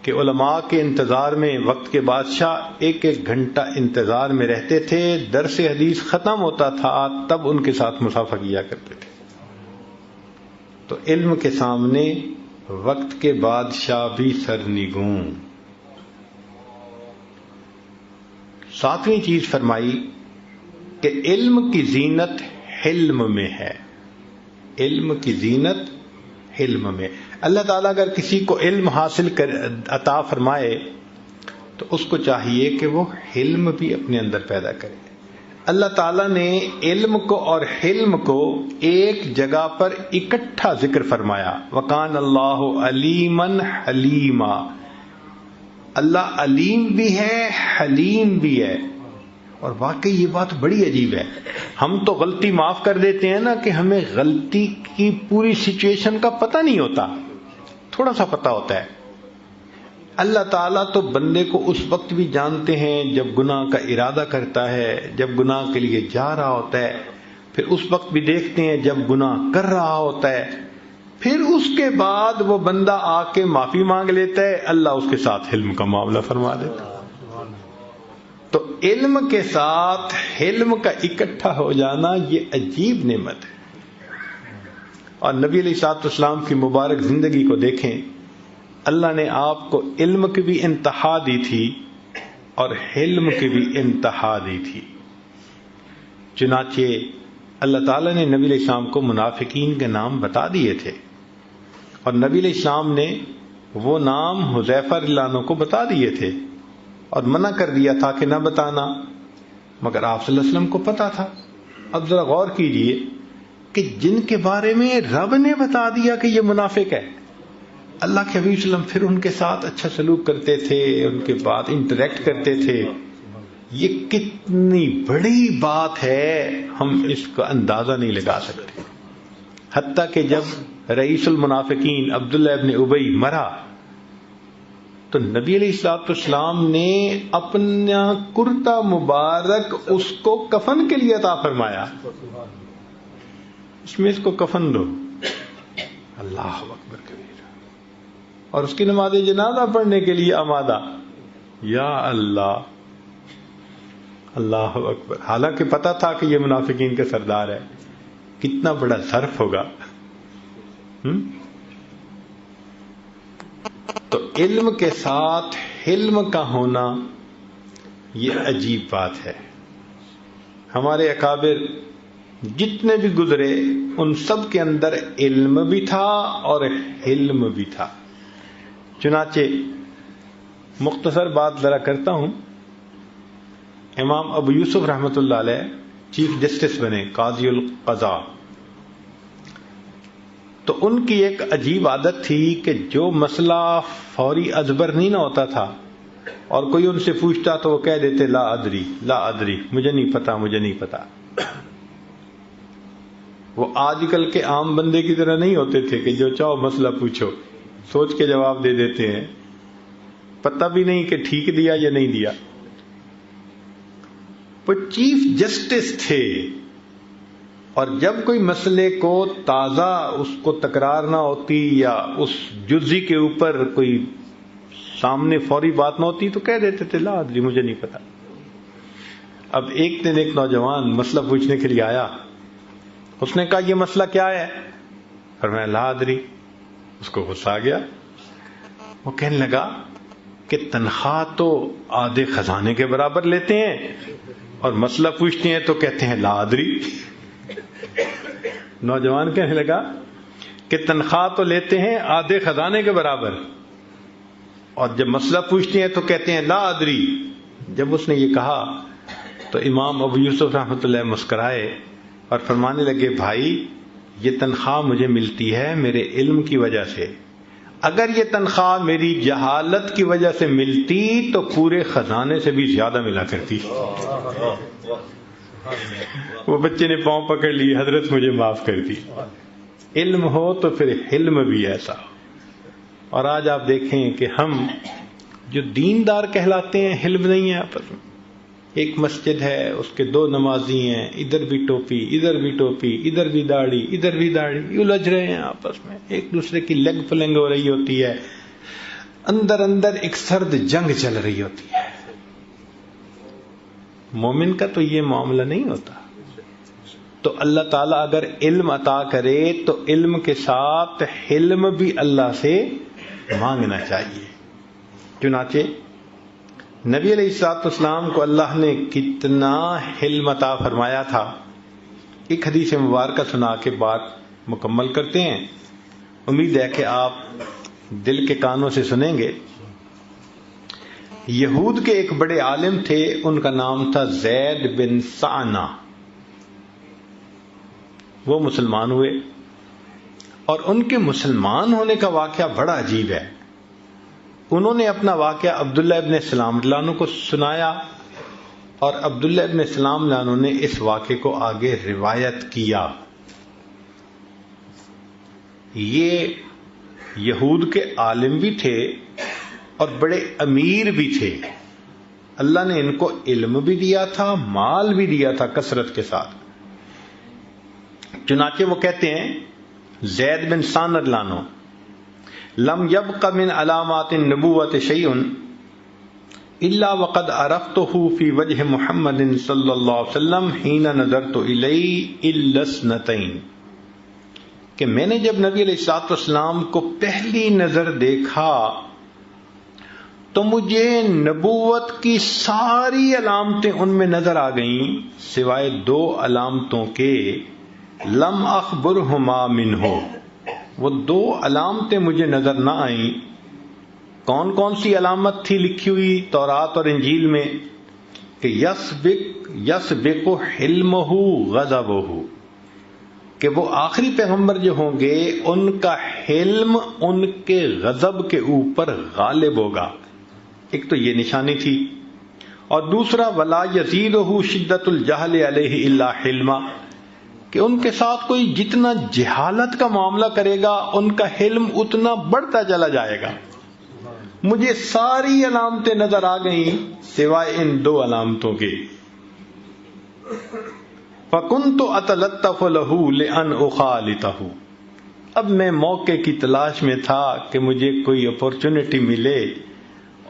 کہ علماء کے انتظار میں وقت کے بادشاہ ایک ایک گھنٹہ انتظار میں رہتے تھے، درس حدیث ختم ہوتا تھا تب ان کے ساتھ مصافحہ کیا کرتے تھے. تو علم کے سامنے وقت کے بادشاہ بھی سرنگوں. ساتویں چیز فرمائی کہ علم کی زینت حلم میں ہے. علم کی زینت حلم میں. اللہ تعالیٰ اگر کسی کو علم حاصل عطا فرمائے تو اس کو چاہیے کہ وہ حلم بھی اپنے اندر پیدا کرے. اللہ تعالیٰ نے علم کو اور حلم کو ایک جگہ پر اکٹھا ذکر فرمایا. وَقَانَ اللَّهُ عَلِيمًا حَلِيمًا. اللہ علیم بھی ہے حلیم بھی ہے. اور واقعی یہ بات بڑی عجیب ہے. ہم تو غلطی معاف کر دیتے ہیں نا کہ ہمیں غلطی کی پوری سچویشن کا پتہ نہیں ہوتا، تھوڑا سا پتہ ہوتا ہے. اللہ تعالیٰ تو بندے کو اس وقت بھی جانتے ہیں جب گناہ کا ارادہ کرتا ہے، جب گناہ کے لیے جا رہا ہوتا ہے، پھر اس وقت بھی دیکھتے ہیں جب گناہ کر رہا ہوتا ہے، پھر اس کے بعد وہ بندہ آ کے معافی مانگ لیتا ہے، اللہ اس کے ساتھ علم کا معاملہ فرما دیتا ہے. تو علم کے ساتھ علم کا اکٹھا ہو جانا یہ عجیب نعمت ہے. اور نبی علیہ السلام کی مبارک زندگی کو دیکھیں، اللہ نے آپ کو علم کی بھی انتہا دی تھی اور حلم کی بھی انتہا دی تھی. چنانچہ اللہ تعالیٰ نے نبی علیہ السلام کو منافقین کے نام بتا دیے تھے، اور نبی علیہ السلام نے وہ نام حذیفہ رضی اللہ عنہ کو بتا دیے تھے اور منع کر دیا تھا کہ نہ بتانا، مگر آپ صلی اللہ علیہ وسلم کو پتا تھا. اب ذرا غور کیجئے کہ جن کے بارے میں رب نے بتا دیا کہ یہ منافق ہے، اللہ کے حبیب صلی اللہ علیہ وسلم پھر ان کے ساتھ اچھا سلوک کرتے تھے، ان کے بعد انٹریکٹ کرتے تھے. یہ کتنی بڑی بات ہے، ہم اس کا اندازہ نہیں لگا سکتے. حتیٰ کہ جب رئیس المنافقین عبداللہ ابن ابی مرا تو نبی علیہ الصلوۃ والسلام نے اپنا کرتا مبارک اس کو کفن کے لیے عطا فرمایا، اس میں اس کو کفن دو، اللہ اکبر کبیر، اور اس کی نماز جنازہ پڑھنے کے لیے آمادہ، یا اللہ، اللہ اکبر، حالانکہ پتا تھا کہ یہ منافقین کے سردار ہے، کتنا بڑا ظرف ہوگا۔ تو علم کے ساتھ حلم کا ہونا یہ عجیب بات ہے۔ ہمارے اکابر جتنے بھی گزرے ان سب کے اندر علم بھی تھا اور حلم بھی تھا۔ چنانچہ مختصر بات ذرا کرتا ہوں، امام ابو یوسف رحمۃ اللہ علیہ چیف جسٹس بنے، قاضی القضاء، تو ان کی ایک عجیب عادت تھی کہ جو مسئلہ فوری ازبر نہیں نہ ہوتا تھا اور کوئی ان سے پوچھتا تو وہ کہہ دیتے لا ادری، لا ادری، مجھے نہیں پتا، مجھے نہیں پتا۔ وہ آج کل کے عام بندے کی طرح نہیں ہوتے تھے کہ جو چاہو مسئلہ پوچھو، سوچ کے جواب دے دیتے ہیں، پتہ بھی نہیں کہ ٹھیک دیا یا نہیں دیا۔ وہ چیف جسٹس تھے، اور جب کوئی مسئلے کو تازہ اس کو تکرار نہ ہوتی یا اس جزی کے اوپر کوئی سامنے فوری بات نہ ہوتی تو کہہ دیتے تھے لا ادری، مجھے نہیں پتا۔ اب ایک دن ایک نوجوان مسئلہ پوچھنے کے لیے آیا، اس نے کہا یہ مسئلہ کیا ہے؟ فرمایا لا ادری۔ اس کو غصہ آ گیا، وہ کہنے لگا کہ تنخواہ تو آدھے خزانے کے برابر لیتے ہیں اور مسئلہ پوچھتے ہیں تو کہتے ہیں لا ادری۔ نوجوان کہنے لگا کہ تنخواہ تو لیتے ہیں آدھے خزانے کے برابر اور جب مسئلہ پوچھتے ہیں تو کہتے ہیں لا ادری۔ جب اس نے یہ کہا تو امام ابو یوسف رحمۃ اللہ مسکرائے اور فرمانے لگے بھائی یہ تنخواہ مجھے ملتی ہے میرے علم کی وجہ سے، اگر یہ تنخواہ میری جہالت کی وجہ سے ملتی تو پورے خزانے سے بھی زیادہ ملا کرتی۔ وہ بچے نے پاؤں پکڑ لی، حضرت مجھے معاف کر دی۔ علم ہو تو پھر حلم بھی ایسا ہو۔ اور آج آپ دیکھیں کہ ہم جو دیندار کہلاتے ہیں حلم نہیں ہے آپس میں۔ ایک مسجد ہے، اس کے دو نمازی ہیں، ادھر بھی ٹوپی، ادھر بھی ٹوپی، ادھر بھی داڑھی، ادھر بھی داڑھی، الجھ رہے ہیں آپس میں، ایک دوسرے کی لیگ پلنگ ہو رہی ہوتی ہے، اندر اندر ایک سرد جنگ چل رہی ہوتی ہے۔ مومن کا تو یہ معاملہ نہیں ہوتا۔ تو اللہ تعالیٰ اگر علم عطا کرے تو علم کے ساتھ حلم بھی اللہ سے مانگنا چاہیے۔ چنانچہ نبی علیہ الصلوۃ والسلام کو اللہ نے کتنا حلم عطا فرمایا تھا۔ ایک حدیث مبارکہ سنا کے بات مکمل کرتے ہیں، امید ہے کہ آپ دل کے کانوں سے سنیں گے۔ یہود کے ایک بڑے عالم تھے، ان کا نام تھا زید بن سعنہ۔ وہ مسلمان ہوئے اور ان کے مسلمان ہونے کا واقعہ بڑا عجیب ہے۔ انہوں نے اپنا واقعہ عبداللہ ابن سلام رضی اللہ عنہ کو سنایا اور عبداللہ ابن سلام رضی اللہ عنہ نے اس واقعے کو آگے روایت کیا۔ یہ یہود کے عالم بھی تھے اور بڑے امیر بھی تھے، اللہ نے ان کو علم بھی دیا تھا، مال بھی دیا تھا کثرت کے ساتھ۔ چنانچہ وہ کہتے ہیں زید بن سعنہ رضی اللہ عنہ، لم یبق من علامات النبوۃ شیء الا وقد عرفته فی وجہ محمد صلی اللہ علیہ وسلم حین نظرت الیہ الا اثنتین، کہ میں نے جب نبی علیہ الصلوۃ والسلام کو پہلی نظر دیکھا تو مجھے نبوت کی ساری علامتیں ان میں نظر آ گئیں سوائے دو علامتوں کے، لم اخبرہما منہ، وہ دو علامتیں مجھے نظر نہ آئیں۔ کون کون سی علامت تھی لکھی ہوئی تورات اور انجیل میں؟ کہ یسبق حلمہ غضبہ، کہ وہ آخری پیغمبر جو ہوں گے ان کا حلم ان کے غضب کے اوپر غالب ہوگا، ایک تو یہ نشانی تھی، اور دوسرا ولا یزیدہ شدت الجہل علیہ الا حلما، کہ ان کے ساتھ کوئی جتنا جہالت کا معاملہ کرے گا ان کا حلم اتنا بڑھتا چلا جائے گا۔ مجھے ساری علامتیں نظر آ گئیں سوائے ان 2 علامتوں کے. فَكُنْتُ أَتَلَطَّفُ لَهُ لِأَنْ أُخَالِطَهُ. اب میں موقع کی تلاش میں تھا کہ مجھے کوئی اپورچونٹی ملے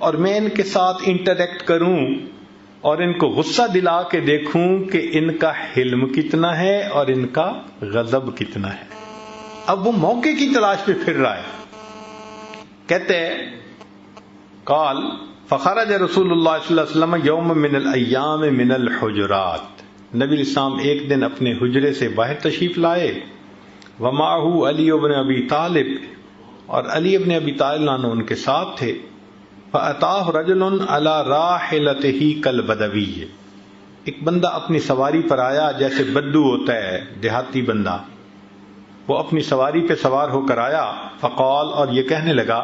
اور میں ان کے ساتھ انٹریکٹ کروں اور ان کو غصہ دلا کے دیکھوں کہ ان کا حلم کتنا ہے اور ان کا غضب کتنا ہے. اب وہ موقع کی تلاش پہ پھر رہا ہے. کہتے ہیں قال فخرج رسول اللہ صلی اللہ علیہ وسلم یوم من الایام من الحجرات. نبی اسلام ایک دن اپنے حجرے سے باہر تشریف لائے. ومعہ علی بن ابی طالب، اور علی ابن ابی طالب ان کے ساتھ تھے. فأتاہ رجل علی راحلتہ کالبدوی. ایک بندہ اپنی سواری پر آیا جیسے بدو ہوتا ہے دیہاتی بندہ، وہ اپنی سواری پہ سوار ہو کر آیا. فقال، اور یہ کہنے لگا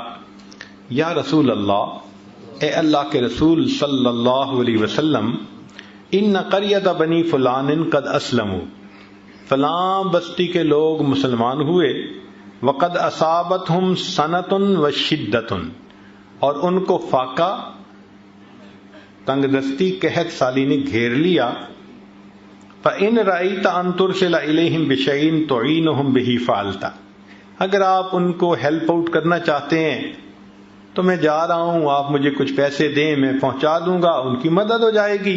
یا رسول اللہ، اے اللہ کے رسول صلی اللہ علیہ وسلم، ان قریۃ بنی فلان قد اسلموا، فلاں بستی کے لوگ مسلمان ہوئے. وقد اصابتہم سنۃ وشدۃ، اور ان کو فاقہ، تنگ دستی، قحط سالی نے گھیر لیا. فإن رأيت أن ترسل إليهم بشيء تعينهم به فعلت. اگر آپ ان کو ہیلپ آؤٹ کرنا چاہتے ہیں تو میں جا رہا ہوں، آپ مجھے کچھ پیسے دیں، میں پہنچا دوں گا، ان کی مدد ہو جائے گی.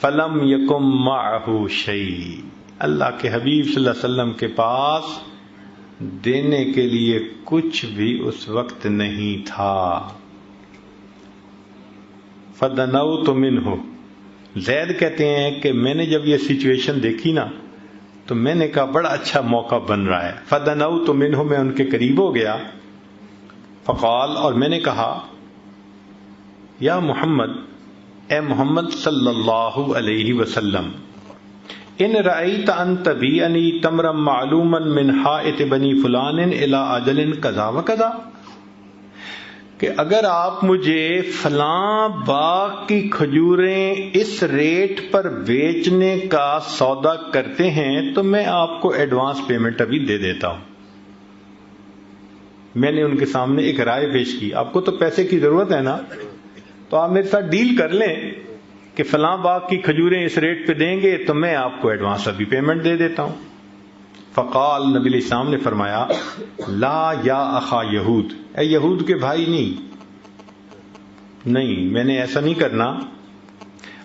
فلم یکم معہ شیء. اللہ کے حبیب صلی اللہ علیہ وسلم کے پاس دینے کے لیے کچھ بھی اس وقت نہیں تھا. فدنوت منہ. زید کہتے ہیں کہ میں نے جب یہ سچویشن دیکھی نا تو میں نے کہا بڑا اچھا موقع بن رہا ہے. فدنوت منہ، میں ان کے قریب ہو گیا. فقال، اور میں نے کہا یا محمد، اے محمد صلی اللہ علیہ وسلم، ان رأیت ان تبیعنی تمرا معلوما من حائط بنی فلان الی اجل کذا و کذا، کہ اگر آپ مجھے فلاں باغ کی کھجوریں اس ریٹ پر بیچنے کا سودا کرتے ہیں تو میں آپ کو ایڈوانس پیمنٹ ابھی دے دیتا ہوں. میں نے ان کے سامنے ایک رائے پیش کی، آپ کو تو پیسے کی ضرورت ہے نا، تو آپ میرے ساتھ ڈیل کر لیں کہ فلاں باغ کی کھجوریں اس ریٹ پہ دیں گے تو میں آپ کو ایڈوانس ابھی پیمنٹ دے دیتا ہوں. فقال، نبی علیہ السلام نے فرمایا لا یا اخا یہود، اے یہود کے بھائی نہیں، میں نے ایسا نہیں کرنا.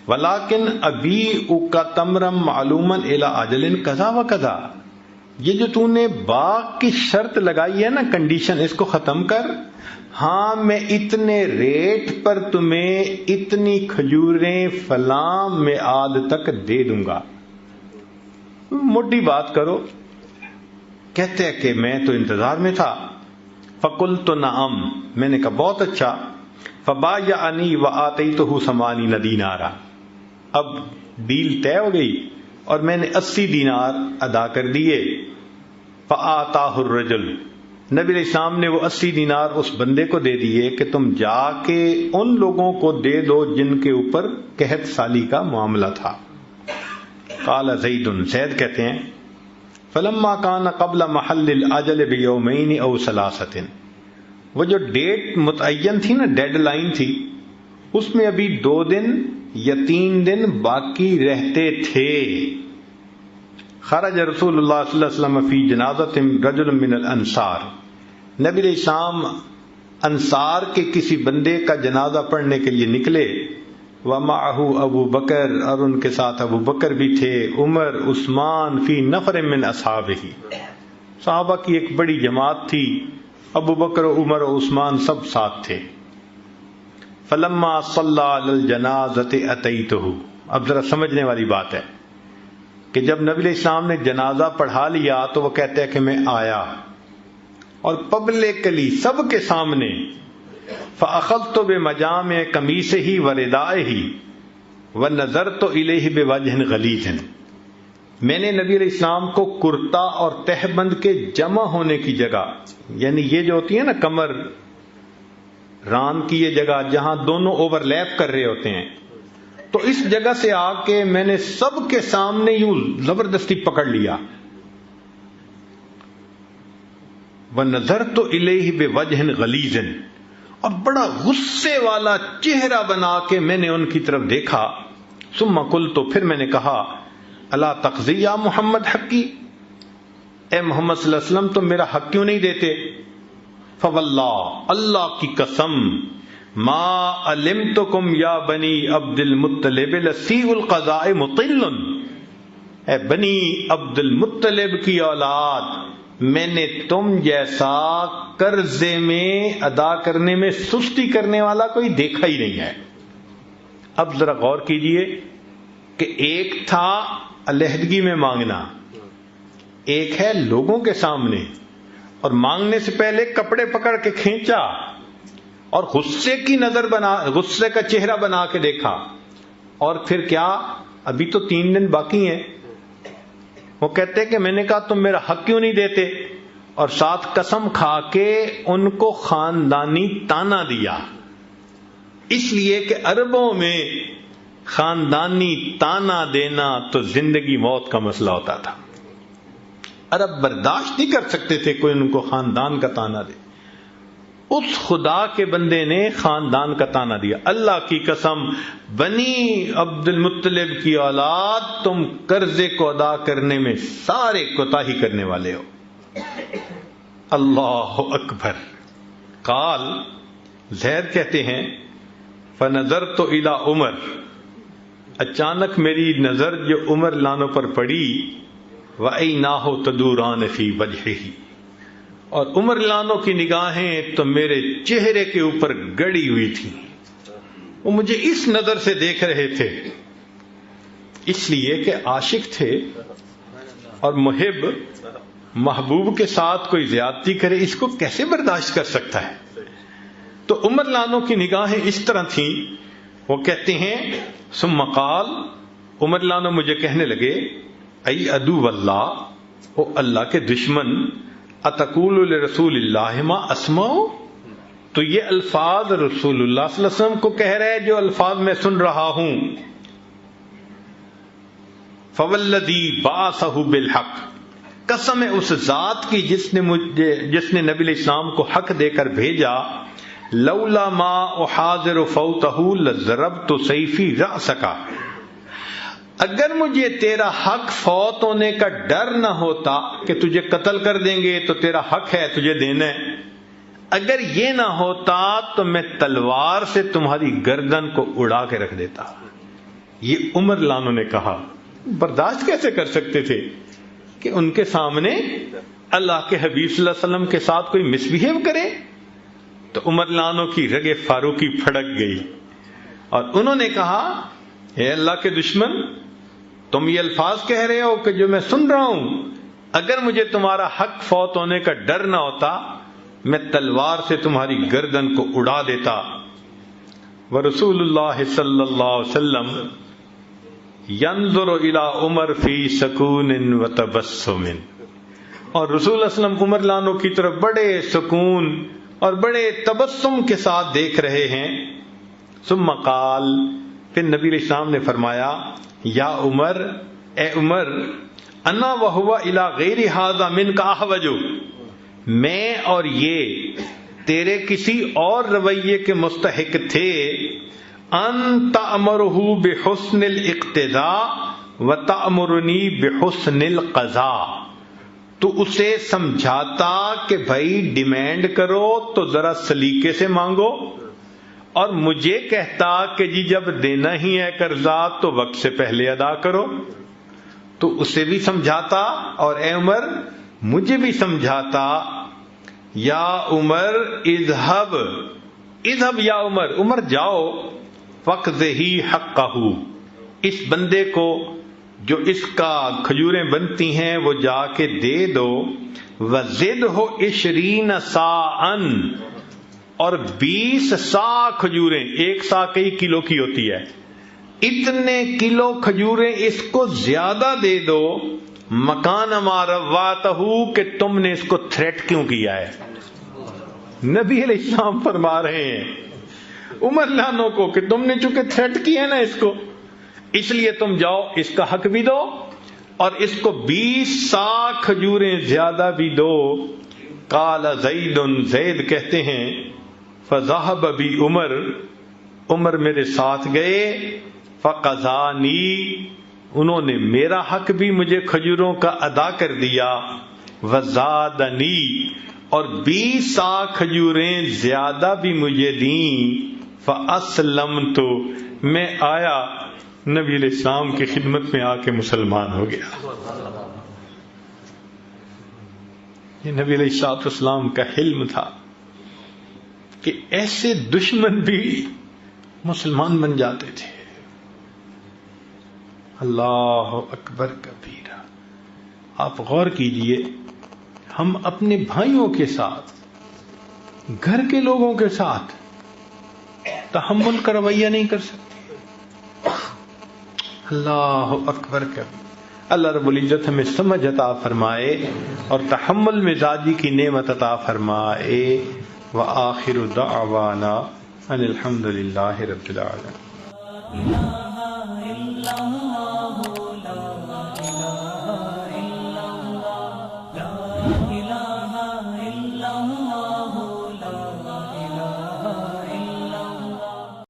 ولیکن ابیعک تمرا معلوما الی اجل کذا و کذا، یہ جو تو نے باغ کی شرط لگائی ہے نا، کنڈیشن، اس کو ختم کر. ہاں میں اتنے ریٹ پر تمہیں اتنی کھجوریں فلاں میعاد تک دے دوں گا. موٹی بات کرو. کہتے ہیں کہ میں تو انتظار میں تھا. فقلت نعم، میں نے کہا بہت اچھا. فبایعنی وآتیتہ 80 دینارا. اب ڈیل طے ہو گئی اور میں نے 80 دینار ادا کر دیے. فآتاہ الرجل، نبی علیہ السلام نے وہ 80 دینار اس بندے کو دے دیے کہ تم جا کے ان لوگوں کو دے دو جن کے اوپر قحط سالی کا معاملہ تھا. قال زید، زید کہتے ہیں فلما کان قبل محل الاجل بیومین او ثلاثۃ، وہ جو ڈیٹ متعین تھی نا، ڈیڈ لائن تھی، اس میں ابھی 2 دن یا 3 دن باقی رہتے تھے. خرج رسول اللہ صلی اللہ علیہ وسلم فی جنازۃ رجل من الانصار، نبی علیہ السلام انصار کے کسی بندے کا جنازہ پڑھنے کے لیے نکلے. ومعہ ابو بکر، اور ان کے ساتھ ابو بکر بھی تھے، عمر، عثمان، فی نفر من اصحابہ، صحابہ کی ایک بڑی جماعت تھی، ابو بکر و عمر و عثمان سب ساتھ تھے. فلما صلی علی الجنازۃ اتیتہ، اب ذرا سمجھنے والی بات ہے کہ جب نبی علیہ السلام نے جنازہ پڑھا لیا تو وہ کہتے ہیں کہ میں آیا اور پبلکلی سب کے سامنے فاخذت بمجامع قمیصہ وردائہ ونظرت الیہ بوجہ غلیظ، میں نے نبی علیہ السلام کو کرتا اور تہبند کے جمع ہونے کی جگہ، یعنی یہ جو ہوتی ہے نا کمر ران کی یہ جگہ جہاں دونوں اوور لیپ کر رہے ہوتے ہیں، تو اس جگہ سے آ کے میں نے سب کے سامنے یوں زبردستی پکڑ لیا. وَنَظَرْتُ إِلَيْهِ بِوَجْهٍ غَلِيظٍ، اور بڑا غصے والا چہرہ بنا کے میں نے ان کی طرف دیکھا. ثم قلت، پھر میں نے کہا الا تقضی یا محمد حقی، اے محمد صلی اللہ علیہ وسلم تم میرا حق کیوں نہیں دیتے؟ فواللہ، اللہ کی قسم، ما علمتکم یا بنی عبد المطلب لسیء القضاء مطل، اے بنی عبد المطلب کی اولاد، میں نے تم جیسا قرضے میں ادا کرنے میں سستی کرنے والا کوئی دیکھا ہی نہیں ہے. اب ذرا غور کیجئے کہ ایک تھا علیحدگی میں مانگنا، ایک ہے لوگوں کے سامنے، اور مانگنے سے پہلے کپڑے پکڑ کے کھینچا اور غصے کی نظر بنا، غصے کا چہرہ بنا کے دیکھا. اور پھر کیا، ابھی تو 3 دن باقی ہیں. وہ کہتے کہ میں نے کہا تم میرا حق کیوں نہیں دیتے، اور ساتھ قسم کھا کے ان کو خاندانی تانا دیا. اس لیے کہ عربوں میں خاندانی تانا دینا تو زندگی موت کا مسئلہ ہوتا تھا. عرب برداشت نہیں کر سکتے تھے کوئی ان کو خاندان کا تانا دے. اس خدا کے بندے نے خاندان کا تانا دیا. اللہ کی قسم، بنی عبد المطلب کی اولاد، تم قرضے کو ادا کرنے میں سارے کوتاہی کرنے والے ہو. اللہ اکبر. قال، زید کہتے ہیں فنظرت الی عمر، اچانک میری نظر جو عمر لانوں پر پڑی، وعیناہ تدوران فی وجہہ، اور عمر لانوں کی نگاہیں تو میرے چہرے کے اوپر گڑی ہوئی تھی. وہ مجھے اس نظر سے دیکھ رہے تھے، اس لیے کہ عاشق تھے، اور محب محبوب کے ساتھ کوئی زیادتی کرے اس کو کیسے برداشت کر سکتا ہے؟ تو عمر لانوں کی نگاہیں اس طرح تھیں. وہ کہتے ہیں ثم قال، عمر لانوں مجھے کہنے لگے ای عدو اللہ، او اللہ کے دشمن، اتقول لرسول اللہ ما اسمعو، تو یہ الفاظ رسول اللہ صلی اللہ علیہ وسلم کو کہہ رہے جو الفاظ میں سن رہا ہوں. فوالذی بعثہ بالحق، قسم اس ذات کی جس نے نبی علیہ السلام کو حق دے کر بھیجا، لولا ما احاذر فوتہ لضربت سیفی رأسک، اگر مجھے تیرا حق فوت ہونے کا ڈر نہ ہوتا کہ تجھے قتل کر دیں گے تو تیرا حق ہے تجھے دینا ہے، اگر یہ نہ ہوتا تو میں تلوار سے تمہاری گردن کو اڑا کے رکھ دیتا. یہ عمر لانوں نے کہا. برداشت کیسے کر سکتے تھے کہ ان کے سامنے اللہ کے حبیب صلی اللہ علیہ وسلم کے ساتھ کوئی مس بہیو کرے؟ تو عمر لانوں کی رگ فاروقی پھڑک گئی، اور انہوں نے کہا اے اللہ کے دشمن، تم یہ الفاظ کہہ رہے ہو کہ جو میں سن رہا ہوں، اگر مجھے تمہارا حق فوت ہونے کا ڈر نہ ہوتا میں تلوار سے تمہاری گردن کو اڑا دیتا. ورسول اللہ صلی اللہ علیہ وسلم ینظر الی عمر فی سکون و تبسم، اور رسول اللہ علیہ وسلم عمر لانوں کی طرف بڑے سکون اور بڑے تبسم کے ساتھ دیکھ رہے ہیں. ثم قال، پھر نبی علیہ السلام نے فرمایا یا عمر، اے عمر، انا وہو الی غیر ھذا منک احوج، میں اور یہ تیرے کسی اور رویے کے مستحق تھے، ان تأمرہ بحسن الاقتضاء و تأمرنی بحسن القضاء، تو اسے سمجھاتا کہ بھائی ڈیمانڈ کرو تو ذرا سلیقے سے مانگو، اور مجھے کہتا کہ جی جب دینا ہی ہے قرضہ تو وقت سے پہلے ادا کرو. تو اسے بھی سمجھاتا اور اے عمر مجھے بھی سمجھاتا. یا عمر اذهب، اذهب یا عمر، عمر جاؤ، فقضہ حقہ، اس بندے کو جو اس کا کھجوریں بنتی ہیں وہ جا کے دے دو. وزدہ 20 صاعًا، اور 20 صاع کھجوریں، 1 صاع کئی کلو کی ہوتی ہے، اتنے کلو کھجوریں اس کو زیادہ دے دو. مکان ما رواتہ، کہ تم نے اس کو تھریٹ کیوں کیا ہے؟ نبی علیہ السلام فرما رہے ہیں عمر لانوں کو کہ تم نے چونکہ تھریٹ کیا ہے نا اس کو، اس لیے تم جاؤ اس کا حق بھی دو اور اس کو 20 صاع کھجوریں زیادہ بھی دو. قال زید، زید کہتے ہیں فذهب بی عمر میرے ساتھ گئے، فقضانی، انہوں نے میرا حق بھی مجھے کھجوروں کا ادا کر دیا، وزادنی، اور 20 سا کھجوریں زیادہ بھی مجھے دیں، فاسلمت، میں آیا نبی علیہ السلام کی خدمت میں آ کے مسلمان ہو گیا۔ یہ نبی علیہ السلام کا حلم تھا کہ ایسے دشمن بھی مسلمان بن جاتے تھے۔ اللہ اکبر کبیرہ۔ آپ غور کیجئے، ہم اپنے بھائیوں کے ساتھ، گھر کے لوگوں کے ساتھ تحمل کا رویہ نہیں کر سکتے۔ اللہ اکبر کبیرہ۔ اللہ رب العزت ہمیں سمجھ عطا فرمائے اور تحمل مزاجی کی نعمت عطا فرمائے۔ وآخر دعوانا ان الحمد للہ رب العالمین۔